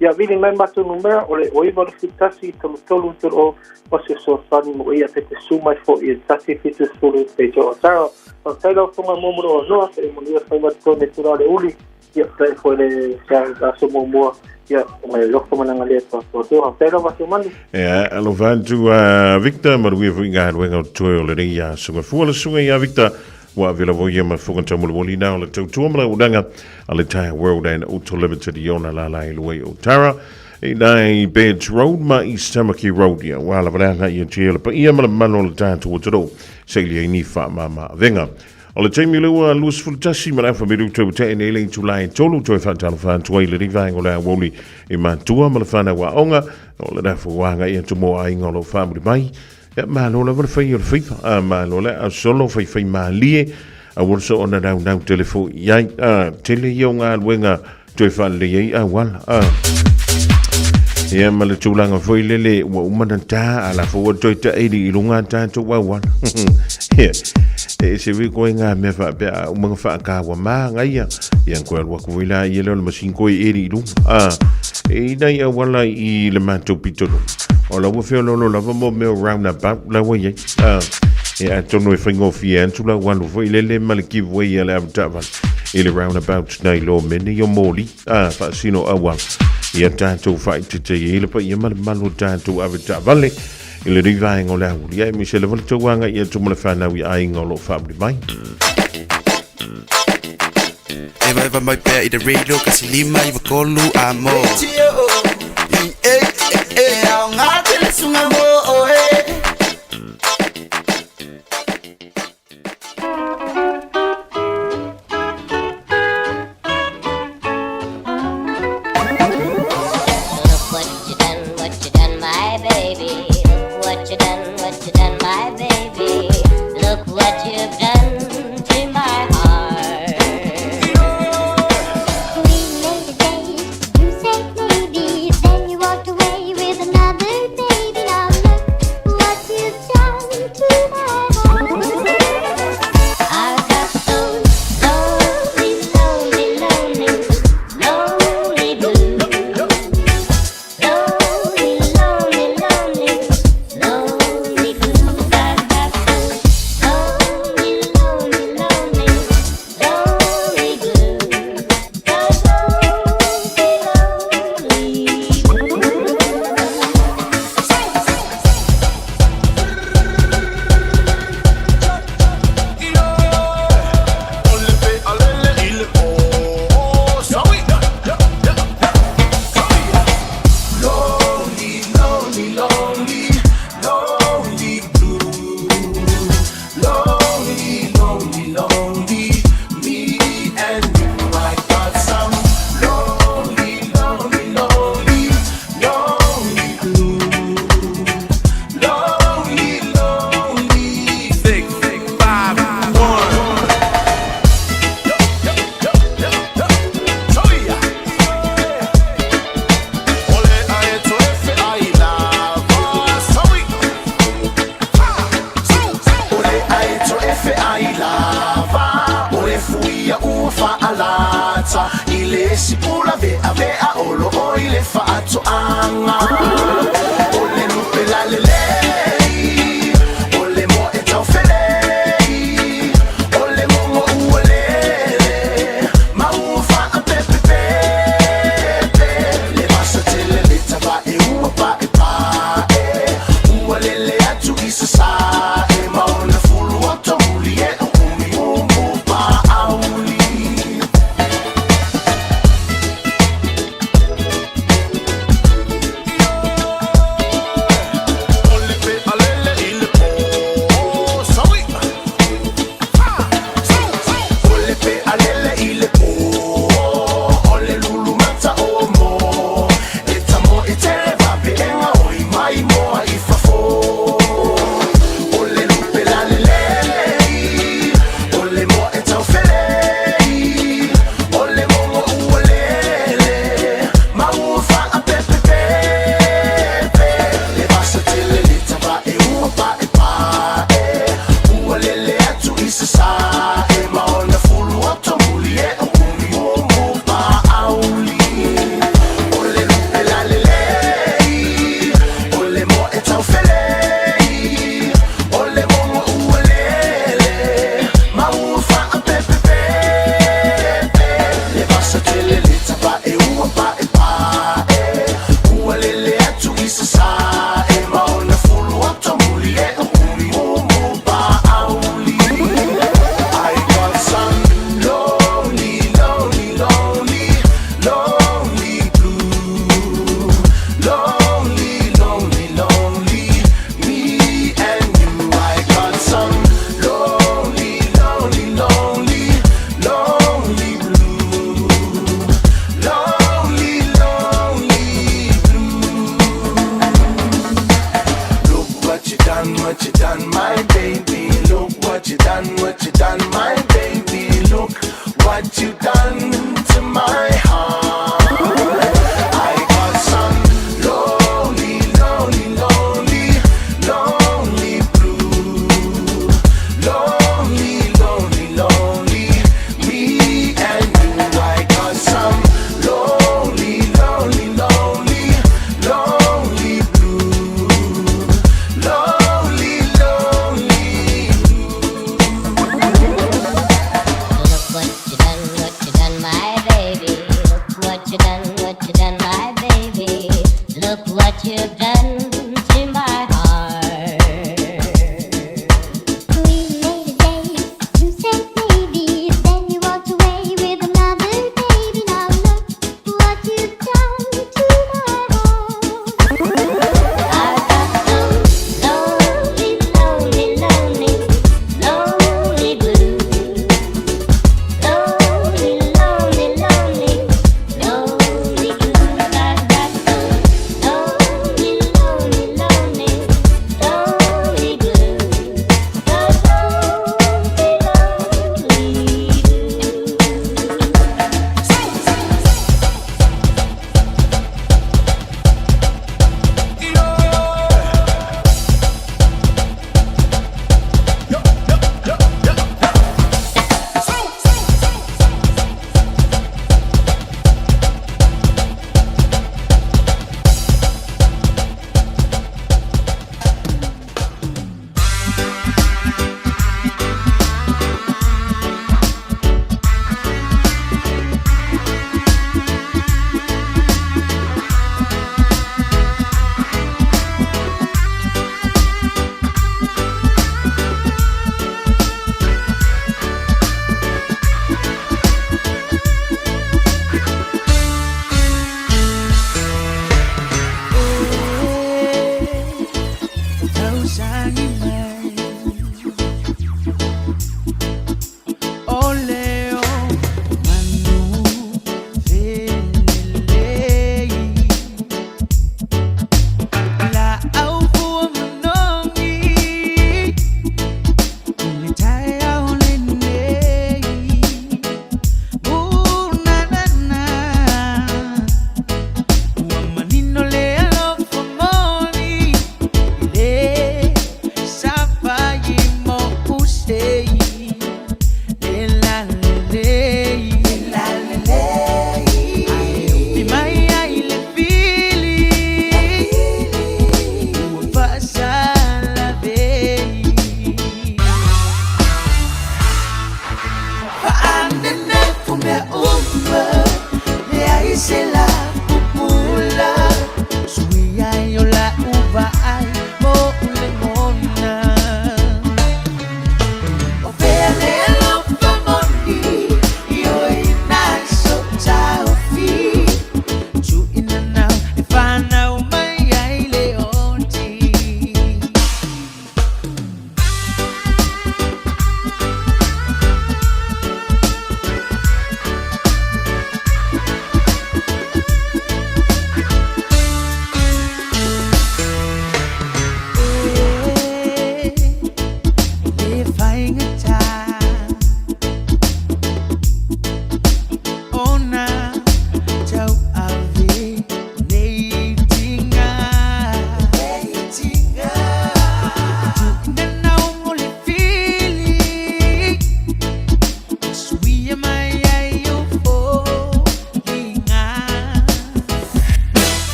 ia vini mai ma to numero ole o i vado fitasi to tolu to o se so sani mo ia te suma fo i tasi fitu sulu pe jo sa o telo funga mo mo no se mo ia sai va to naturale uli ia pre fo le sa so mo ia mai loko mana ngale to pero va semana alo vantu Victor marui vinga wenga toyo le ia sunga fuala sunga ia Victor wa vila voye ma fuga tamu woli na le tu mala udanga ale tai world and auto limited yona la la ilwe otara nai Beds Road ma East Tamaki Road ia wala balanga ia tiela pa ia mala mano le tantu woto selia ni fa mama venga o le taimi lua lus fultasi ma lafa miru tau te ene le tulai tolu toi whantalo whantua le rivaengo le Aoauli i mantua ma le whana wa onga o le rafa wanga ia tumo a inga lo whamuri mai ia malo le wale whai o le whiwha malo le a solo whai ma lie a wurso ona nau telefo iai tele i o ngā luenga toi whale iai a wala ia ma le tūlanga whai lele wa umana tā a la fua toi ta eiri i lunga tātou wa wala e se vi ko nga me fa pe o mga fa ka wa ma nga ia ko wa ku ila i le masin ko eri lu e dai wala i le manto pitolo o la wo fe lo la mo me round about la wa ye e a tono e fingo fien tu la wanu fo ile le malki wo ye la tava ile round about nei lo meni yo moli fa sino awal ia tanto fa te ile pa ia malu tanto avita vale ile rivaengo le Aoauli ai mi se le volto wanga ia tu mole fana wi ai ngolo family mai eva mai pe i de radio kasi lima i vakolu amo au ngate le sunga mo You said maybe, then you walked away with another baby. Now lava o e fuia ua fa'alata I le sipula vea vea olo o I le fa'ato'aga o le lupe lalelei o le mo e taufelei o le momo ua lele ma ua fa'apepepepe le masatele le tavae ua pa'e ua lele atu I sasae ma ona fulu o tomuli e umi umu pa'auli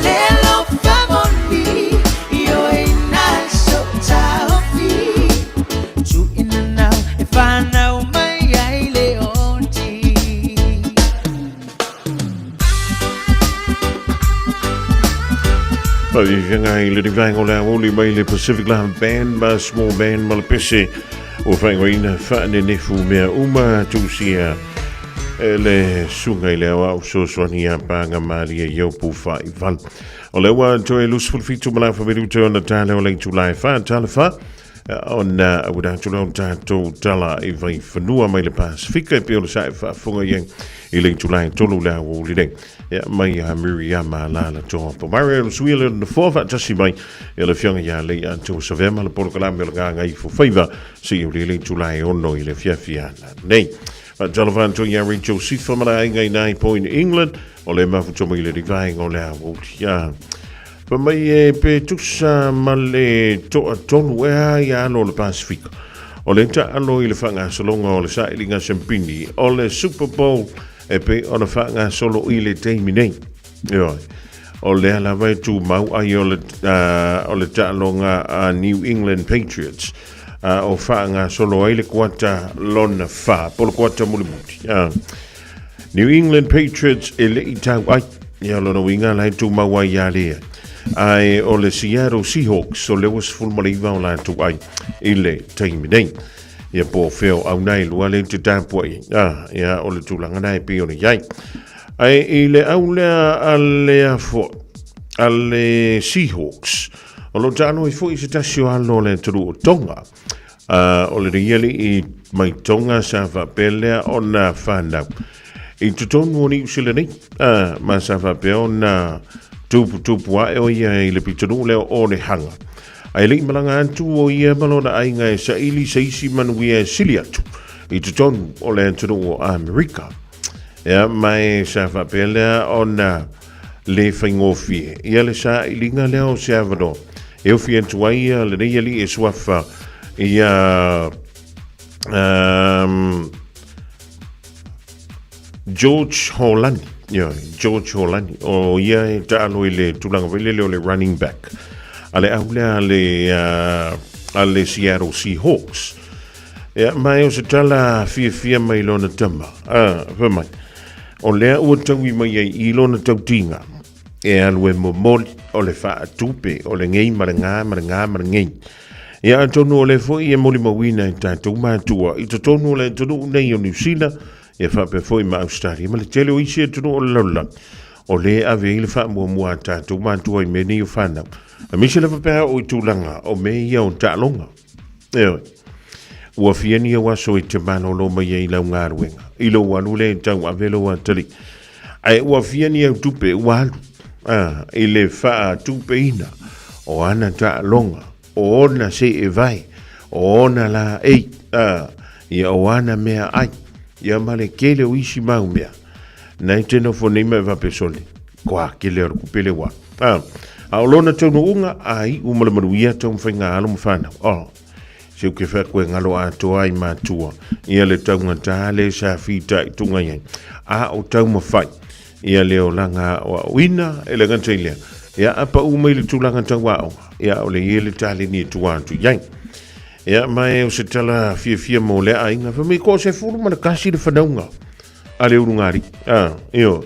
lelo famoni yo ina so taofi tu ina now if I know my ile onti Pavianga ile di vango la Aoauli mai le Pacific Land Band ma small band ma le pese o vango ina fane ne fu mea uma tusia le sunga ile wa so sonia panga maria yo pu fa ival o le wa to e lusful fitu mala fa beru to na tale o le tu lai fa tale fa on uda tu lo to tala e vai fanua mai le Pacifica e pe o sa fa funga yang ile tu lai to lu la o le ja mai Miriam la to po Mario Swiller de forva tasi mai ele fianga ya le anto so vema le por kala mel ga ngai fo faiva si o le tu lai ono ile fia nei Jalavan to ya rin Joseph from la ngai 9 point England o le ma fu mai le vai o le o ya pa mai pe tusa male to tonu ya no le Pacific o le ta alo ile fanga so longa o le sa ilinga sempini o le Super Bowl e pe ona fanga solo ile terminei yo o le ala vai tu mau ai o le ta longa New England Patriots o fanga solo ile kwata lona fa polo kwata mulimuti New England Patriots ele itau ai ya lona winga lai tu mau ai ya le ai o le Seattle Seahawks o le was full maliva o la tu ai ile terminei ia po feo au nai lua le te tapu ai ia o le tūlanga nai pe o le iai ai i le au lea a lea fo a le Seahawks o lo tano i fo i se tasio alo le turu o tonga o le rieli i mai tonga sa va pelea o na whanau i tutonu o ni usile nei ma sa va pe o na tupu a e o ia i le pitonu leo o le hanga ai le malanga antu o ia malona ai ngai sa ili sa isi manuia siliatu i tutonu o le antunu o Amerika ia mai sa whapelea o na le whaingofie ia le sa ilinga leo se avado e o fia tuai le nei ali e swafa ia George Holani o ia e taalo i le tulanga vele leo le running back ale aulea ale Seattle Seahawks ya mai o se tala fia mai lona tama mai o lea ua taui mai i lona tautinga e alue momoli o le wha atupe o le ngei maranga ngei ia atonu o le foi e moli mawina i tātou mātua i tatonu o le tonu nei o New Zealand e whape foi ma Australia ma le tele o isi e tonu o le laula o le ave i le wha mua tātou mātua i meni o whanau a misi lewa pēr o i tūlanga o me ia o tālonga. Eoi. Ua fiani a waso i te mano lo mai i lau ngā ruenga. I lo walu le tau a velo a tali. Ai ua fiani a tupe walu. I le wha tupe ina. O ana tālonga. O ona se e vai. O ona la ei. Ia o ana mea ai. Ia male kele o isi mau mea. Nai teno fo neima e vape soli. Kwa kele o kupele wa. A olona tau no unga ai umala maruia tau mwhainga alo mwhana. Seu ke whakwe ngalo a toa i mātua. Ia le tau ngata le sa whita i tunga iai. A o tau mawhai. Ia le o langa o wina e le ngata ilea. Ia apa umai le tūlanga tau ao. Ia o le iele tale ni tua atu iai. Ia mai o se tala fia mo le a inga. Whamei ko se furu mana kasi le whanaunga. A le urungari. Io.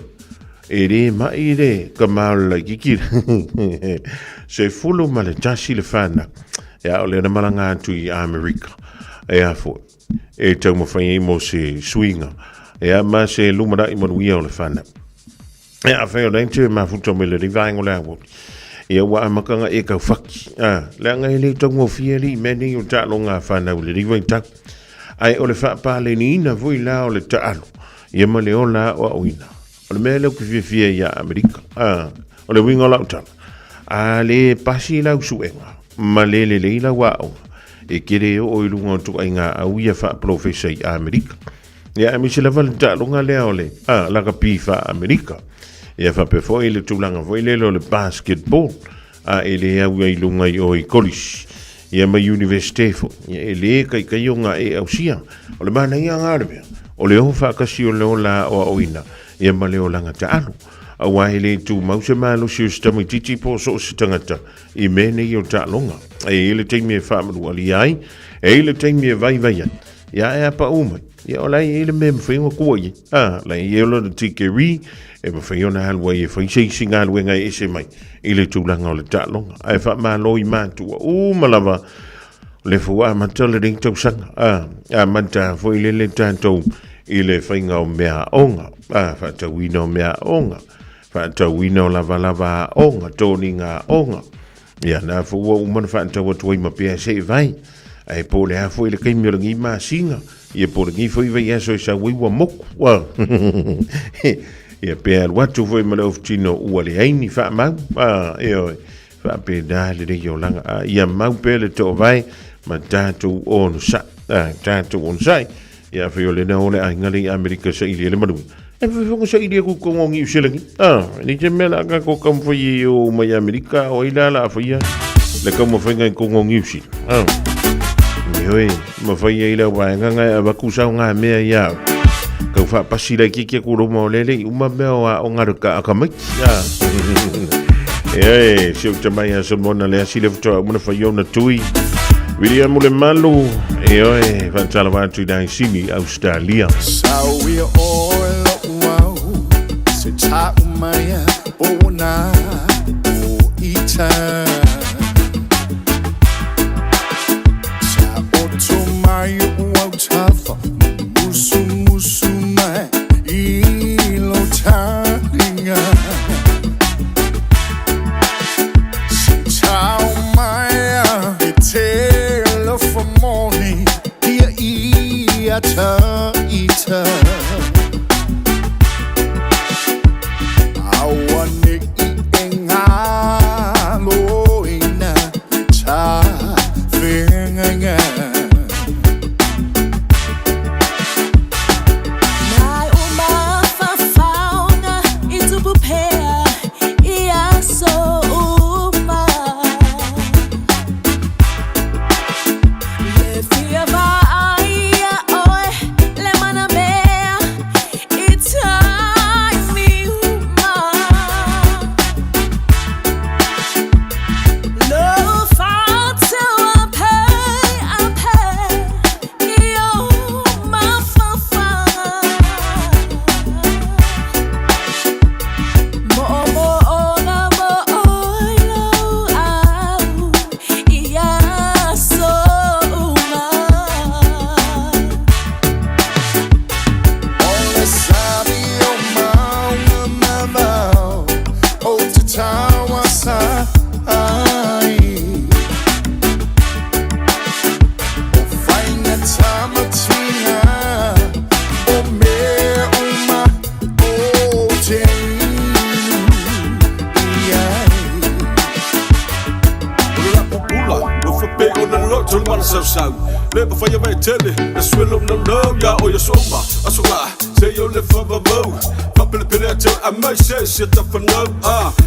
E re mai re ka maula kikira se fulu ma le tasi le whana ia o le na malanga atu i Amerika e a fo e tau mawhai mo se swinga ia ma se lumara i manuia o le whana ia a whai o leinte ma futa me le rivaengo le awo ia wa amakanga e kau whaki le anga i le tau ngofia li meni o talo ngā whana o le rivaeng tau ai o le whapale ni ina vui la o le taalo ia ma le o la o oina o le mea lau ki fia ia Amerika. O le winga lau tala. A le pasi lau suenga. Ma le lau wao. E kere o ilunga tu ai ngā au ia wha profesa i Amerika. Ia amisi la wale talunga lea o le. Laka pi wha Amerika. Ia wha pe foi le tulanga foi le lo le basketball. E le au ia ilunga i o i college. Ia ma university fo. Ia e le kai o ngā e au sia. O le mana ia ngāre mea. O le ho wha kasi o le o la o ina. Ia ma leo langa te anu. Awa hele tu mau se malo si ustami titi po so se tangata I mene I o ta longa. E ele teimi e whaamaru ali ai, e ele teimi e vai vai an. Ia e apa umai, ia o lai ele me mwhinga kua i. Lai e ola na tike ri, e mwhinga na halwa I e whaisei singa halwa ngai ese mai. Ele tūlanga o le ta longa. Ai whaamalo I mātua, malawa, le fua matala ring tau sanga. Manta fo ile le tātou, ile whainga o mea onga. Whaatawina o mea onga. Whaatawina o lava lava onga, tōninga onga. Ia na fua umana whaatawa tuai mapea se vai. Ai po le hafo ile kai mirangi ma singa. Ia po le ngi foi vai aso sa wiwa moku. Ia pea watu foi mana ofitino ua le haini wha mau. Ia wha pe da le rei o langa. Ia mau pe le to vai ma tātou onu sa. Tātou onu sai. Ia feo le na ole ai ngari Amerika sa ili le madu. E whewhonga sa ili aku kongongi usilangi. Ni te mela anga ko kamwhai o mai Amerika o ila la whaia. Le kama whainga I kongongi usi. Nioi, mawhai e ila waenga ngai a wakusau ngā mea iau. Kau wha pasira kiki aku roma o lele I uma mea o ngaruka akamai. E, siu tamai a sonmona le asile futoa umana whaiona tui. William mule malu. E oe, whantala wātu I nai sini Australia. Sao we all wow. Se ta umaya o na o ita. Sa oto mai o tafa. Musu musu mai ilo taringa. Se ta umaya e telo for morning. Ia ita. Awane I engalo ina ta fenga. Mai uma fafauna I tu pupea ia so uma. Le fia vai oi le mana mea it's me uma. Lo fatu a pay io ma fafa. Mo ona mo oilo au ia so uma. Ole sabi o mau mamau o te tawa sa ai. O whainga tamatina o me uma o te Ula, no whape o na lo tolu mana sau sau. Le pa whaia vai tele, na swelo na no ya o ya soma. Asoka, se yo le whababau. Whapele pere a teo a mai se ta whanau.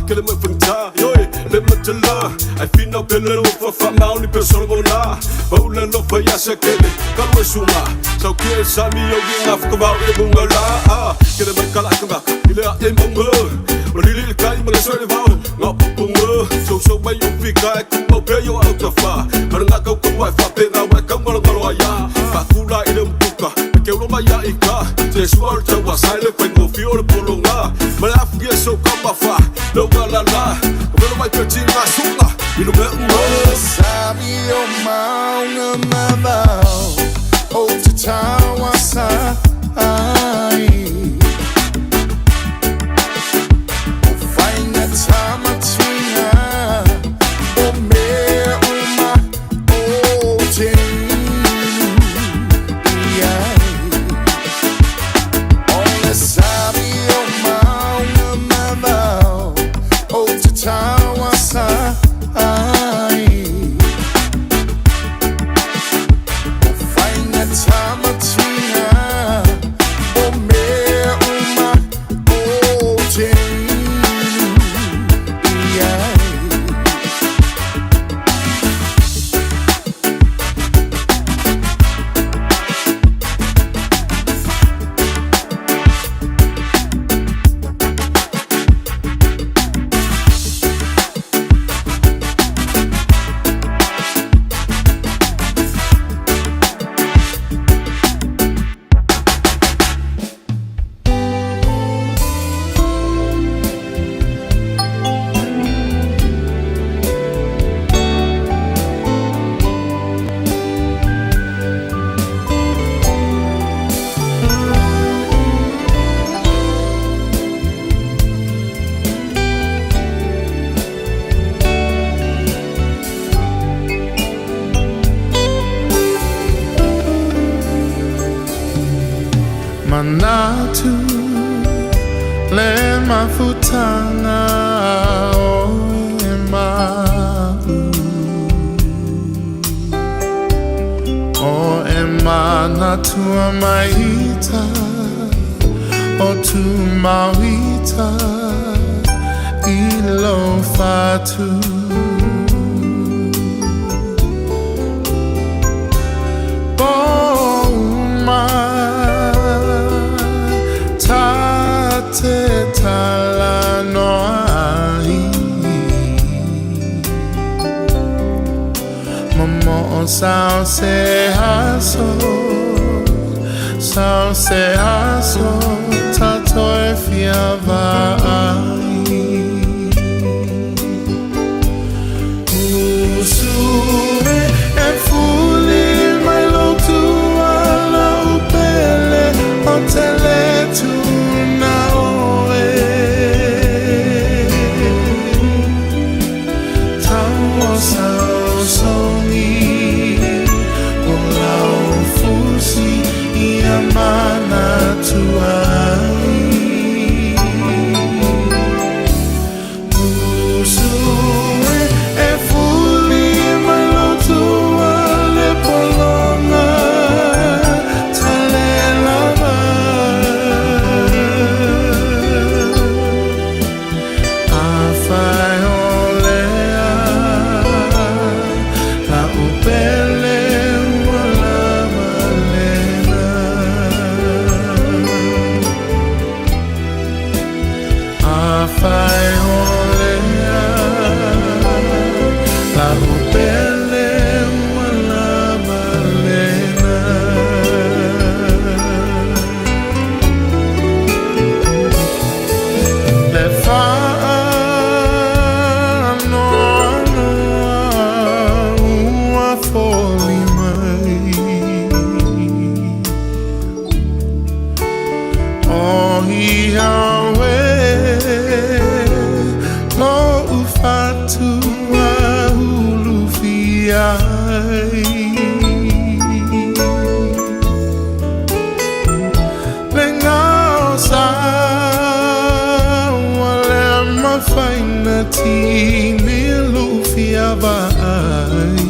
Kele mai whanta, yoi, le matala. Ai whina pele no whawha mauni pe solomona. Paula no whaia se kele, karu e suma. Sau kia e sami o ki ngā whakawau e bunga la. Kele mai kalakanga, ile a e munga. O lili le kai ma le soe le vau. Ngā pupunga, so mai o whika e kumau pe yo au ta wha. Mana ngā kau kumai whape ngā wai kau mara ngaro ai a. Whakula i le mpuka, me ke uroma ia i ka. Te suar te wasai le whai ngofi o le polo ngā. Ma le afu ia so kama wha, lau ngā la la. Kamero mai pe ti ngā sunga, inu me unga. Sabi o maunga mamau o te tawa sa ai. O whainga tamatina o me uma o te iai. Ole sabi o maunga mamau o te tawa sa ai. O whainga tamatina tanga o e mau o e mana tua maita o tu mauita I lo fatu Boma Tate tala no ai Momo sao se haso Tato e fiava ai Usue e fuli mai lo tua la upele o tele tu na oe Tamo sao soni o lau fusi I amana tua Usue e fuli mai lo tua le polonga tale lava A fai olea la upele ua lava lena A fai olea la upele ua lava lena Le whāno ua foli mai O ia we lo ufatu a hulu fiai Le ngao sawa le mafaina ti ni lufia vai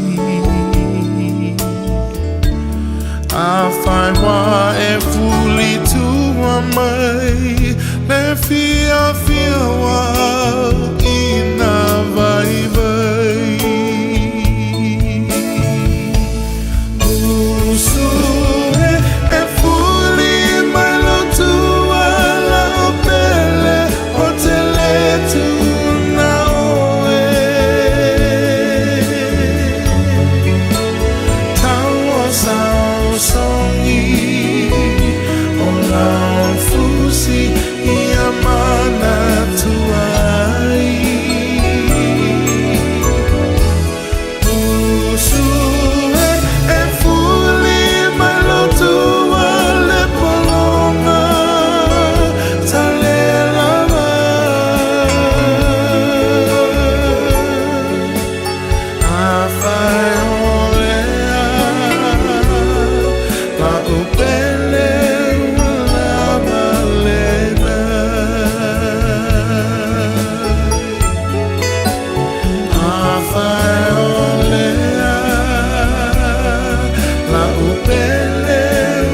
A fai wa e fuli tua mai Le fia wa ina vai vai Usue e fuli mai lo tua la opele o tele tu na oe Tau sao songi o lau fusi I amana tua Usue e fuli mai lo tua le polonga tale lava A fai olea la upele ua lava lena A fai olea la upele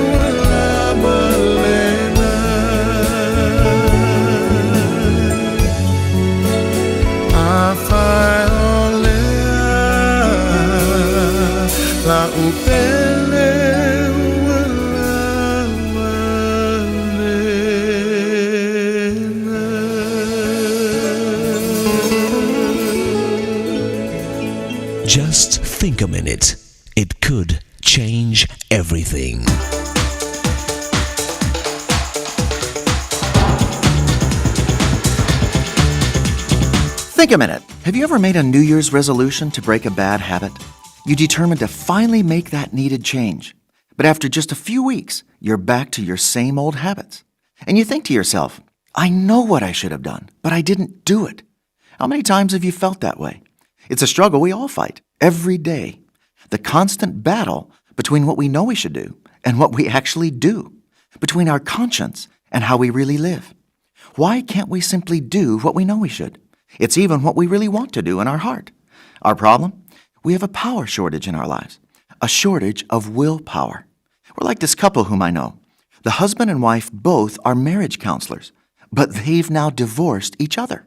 ua lava lena A fai olea la upele ua lava lena Just think a minute. It could change everything. Think a minute. Have you ever made a New Year's resolution to break a bad habit? You determined to finally make that needed change. But after just a few weeks, you're back to your same old habits. And you think to yourself, I know what I should have done, but I didn't do it. How many times have you felt that way? It's a struggle we all fight every day. The constant battle between what we know we should do and what we actually do, between our conscience and how we really live. Why can't we simply do what we know we should? It's even what we really want to do in our heart. Our problem? We have a power shortage in our lives, a shortage of willpower. We're like this couple whom I know. The husband and wife both are marriage counselors, but they've now divorced each other.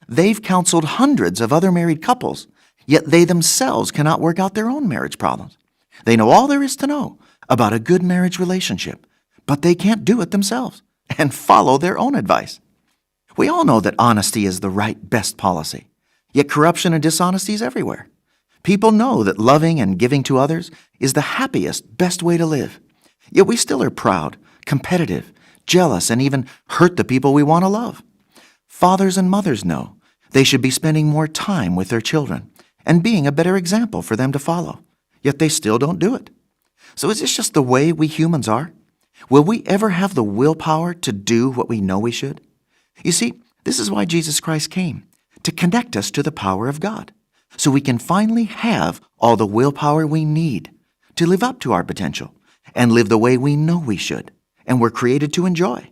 They've counseled hundreds of other married couples, yet they themselves cannot work out their own marriage problems. They know all there is to know about a good marriage relationship, but they can't do it themselves and follow their own advice. We all know that honesty is the right, best policy, yet corruption and dishonesty is everywhere. People know that loving and giving to others is the happiest, best way to live, yet we still are proud, competitive, jealous, and even hurt the people we want to love. Fathers and mothers know they should be spending more time with their children and being a better example for them to follow, yet they still don't do it. So is this just the way we humans are? Will we ever have the willpower to do what we know we should? You see, this is why Jesus Christ came, to connect us to the power of God, so we can finally have all the willpower we need to live up to our potential and live the way we know we should and were created to enjoy.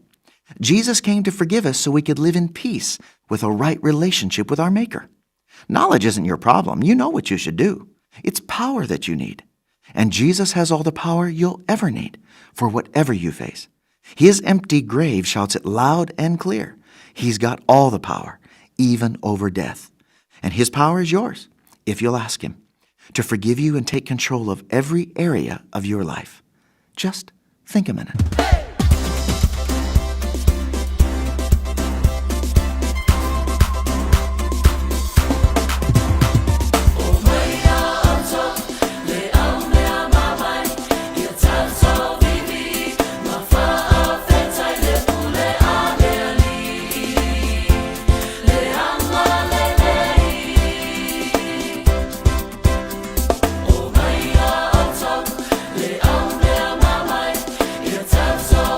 Jesus came to forgive us so we could live in peace with a right relationship with our Maker. Knowledge isn't your problem. You know what you should do. It's power that you need. And Jesus has all the power you'll ever need for whatever you face. His empty grave shouts it loud and clear. He's got all the power, even over death. And his power is yours, if you'll ask him, to forgive you and take control of every area of your life. Just think a minute. So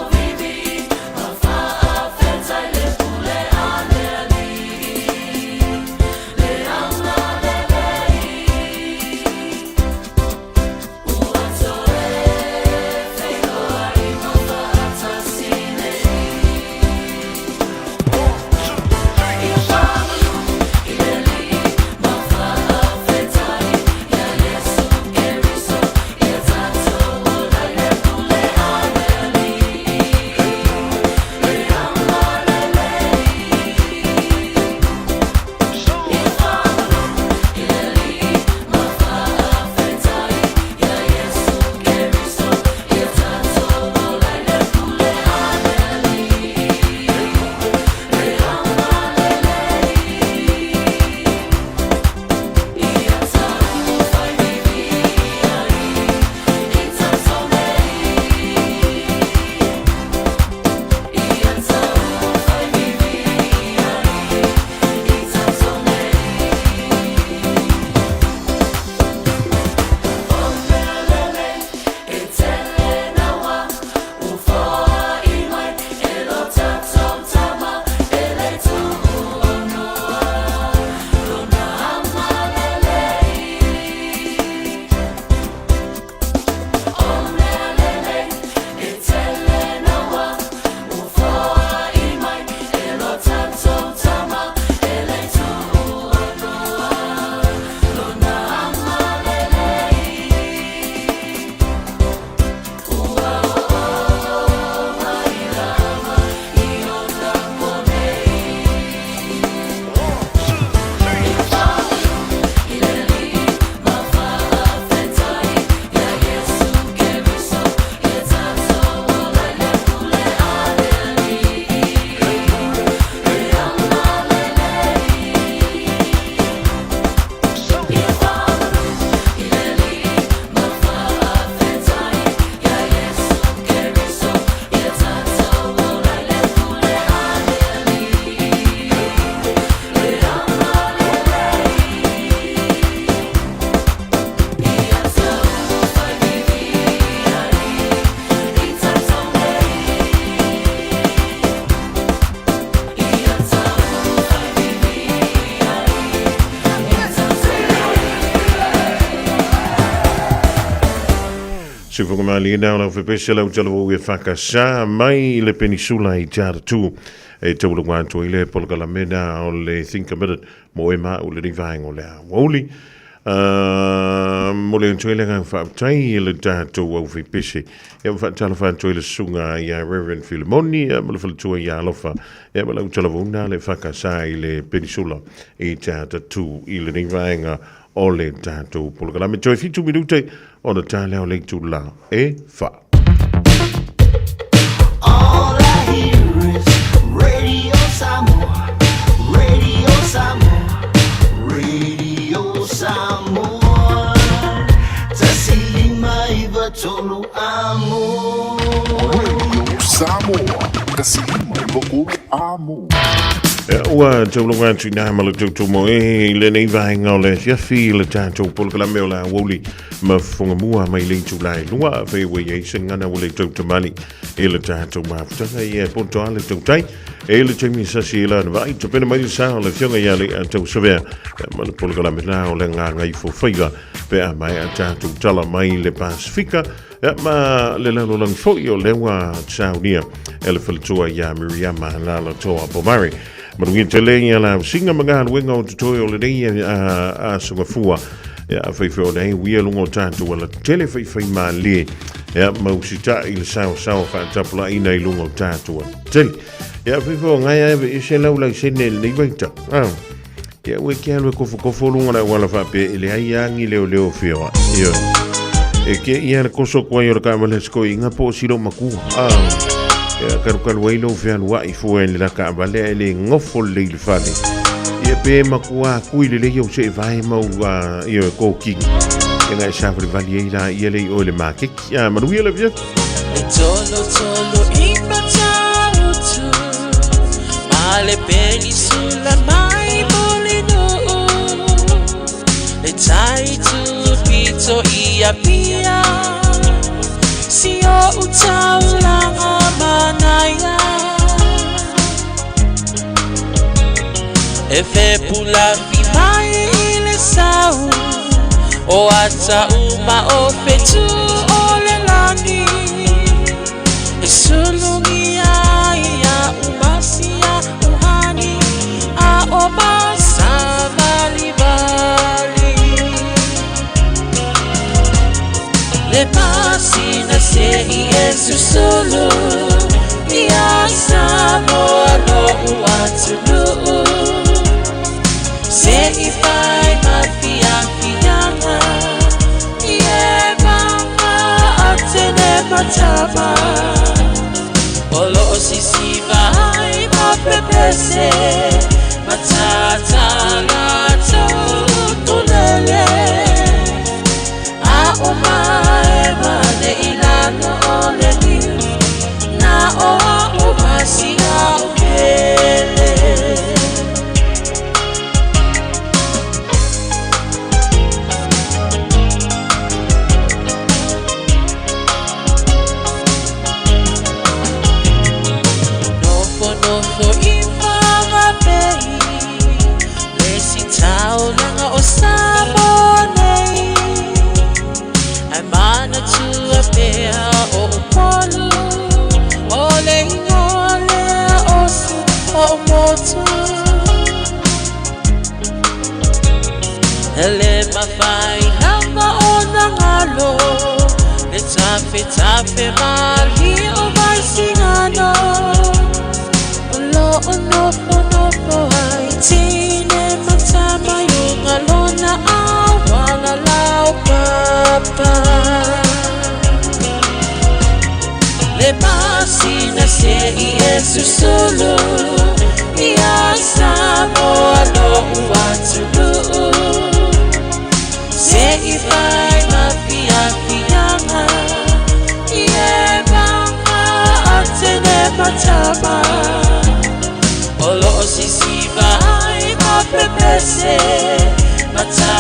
Se whakamali e nao lau whepese lau talawo e whakasā mai le penisula I tātatu e taulu ngātua I le polkala mena o le Think a Minute mo e maa o le rivaeng o le Aoauli. Mo le ntoi le ngang whaaptai le tātou au whepese. E whaatala whaatoi le sunga I a Reverend Philemoni, mo le whalatua I a alofa. E ma lau talawo na le whakasā I le penisula I tātatu I le rivaenga o le tātou polkala. Me toi fitu minute o na tāle o le tu la e wha. All I hear is Radio Samoa, Radio Samoa, Radio Samoa. Tasilima iwa tolu amo. Radio Samoa, tasilima iwa tolu amo. Ua taulunga tu nā malu tautu mo e le nei vahenga o le fiafi le tātou polkala meo la Aoauli ma Fofofgamua mai le tu lai lua whaiwe e se ngana o le tautu mali e le tātou mafutanga I e ponto ale tautai e le taimi sasi e la na vai tapena mai le sa o le fionga ia le tau savea ma le polkala mena o le ngā ngai fofaiga pe a mai a tātou tala mai le Pasifika ma le lalo lang foi o lewa saunia e le whalatua ia Miriama la toa pomari Maruia te lenga la singa mga luenga o tutoi o le nei a sungafua ya whaiwhai o nei wia lungo tātou ala tele whaiwhai mā le ya mausita I le sao whaatapula I nei lungo tātou tele ya whaiwhai o ngai awe I se laulai sene nei waita ya ue kia lue kofo lunga na wala whape ele ai angi leo whioa e ke ia le koso kwa I o le kamale sko I ngā po siro makua karukalu wailo whianua I fua le laka avale ele ngofo le ili whane ia pe makua kui le leo se vai mau I o kōkingi e ngai sāwhari vali e la ia le o le mākeki manuia le via Le tolo I matautu Ma le penisula mai molino Le taitu pito ia pia Si o utaulanga manaya E fe pula fi mai le sau O ata uma o fetu o le lani E sulungi ia umasia uhani A o masa vali Le pasina se Yesu solo Ia Samoa no uatulu Se ifai mafia fianga Ie mama atene matama Olo sisi vai mapepese Matata lato tulele A umae mane ilano ole niu Na oa umasi a upele Nofo ifama pei Lesi tau langa o Samonei Ai mana tua pea o upolu Ole ingole osu o motu Ele mawhai hanga o nangalo Le tafe mali o mai singano Olo o nofo ai tine matama Yunga lona awala lau papa Le pasina se Yesu solo Ia Samoa no uatulu Se ifai mafia fianga Ie mama atene matama Olo sisi vai mapepese Matama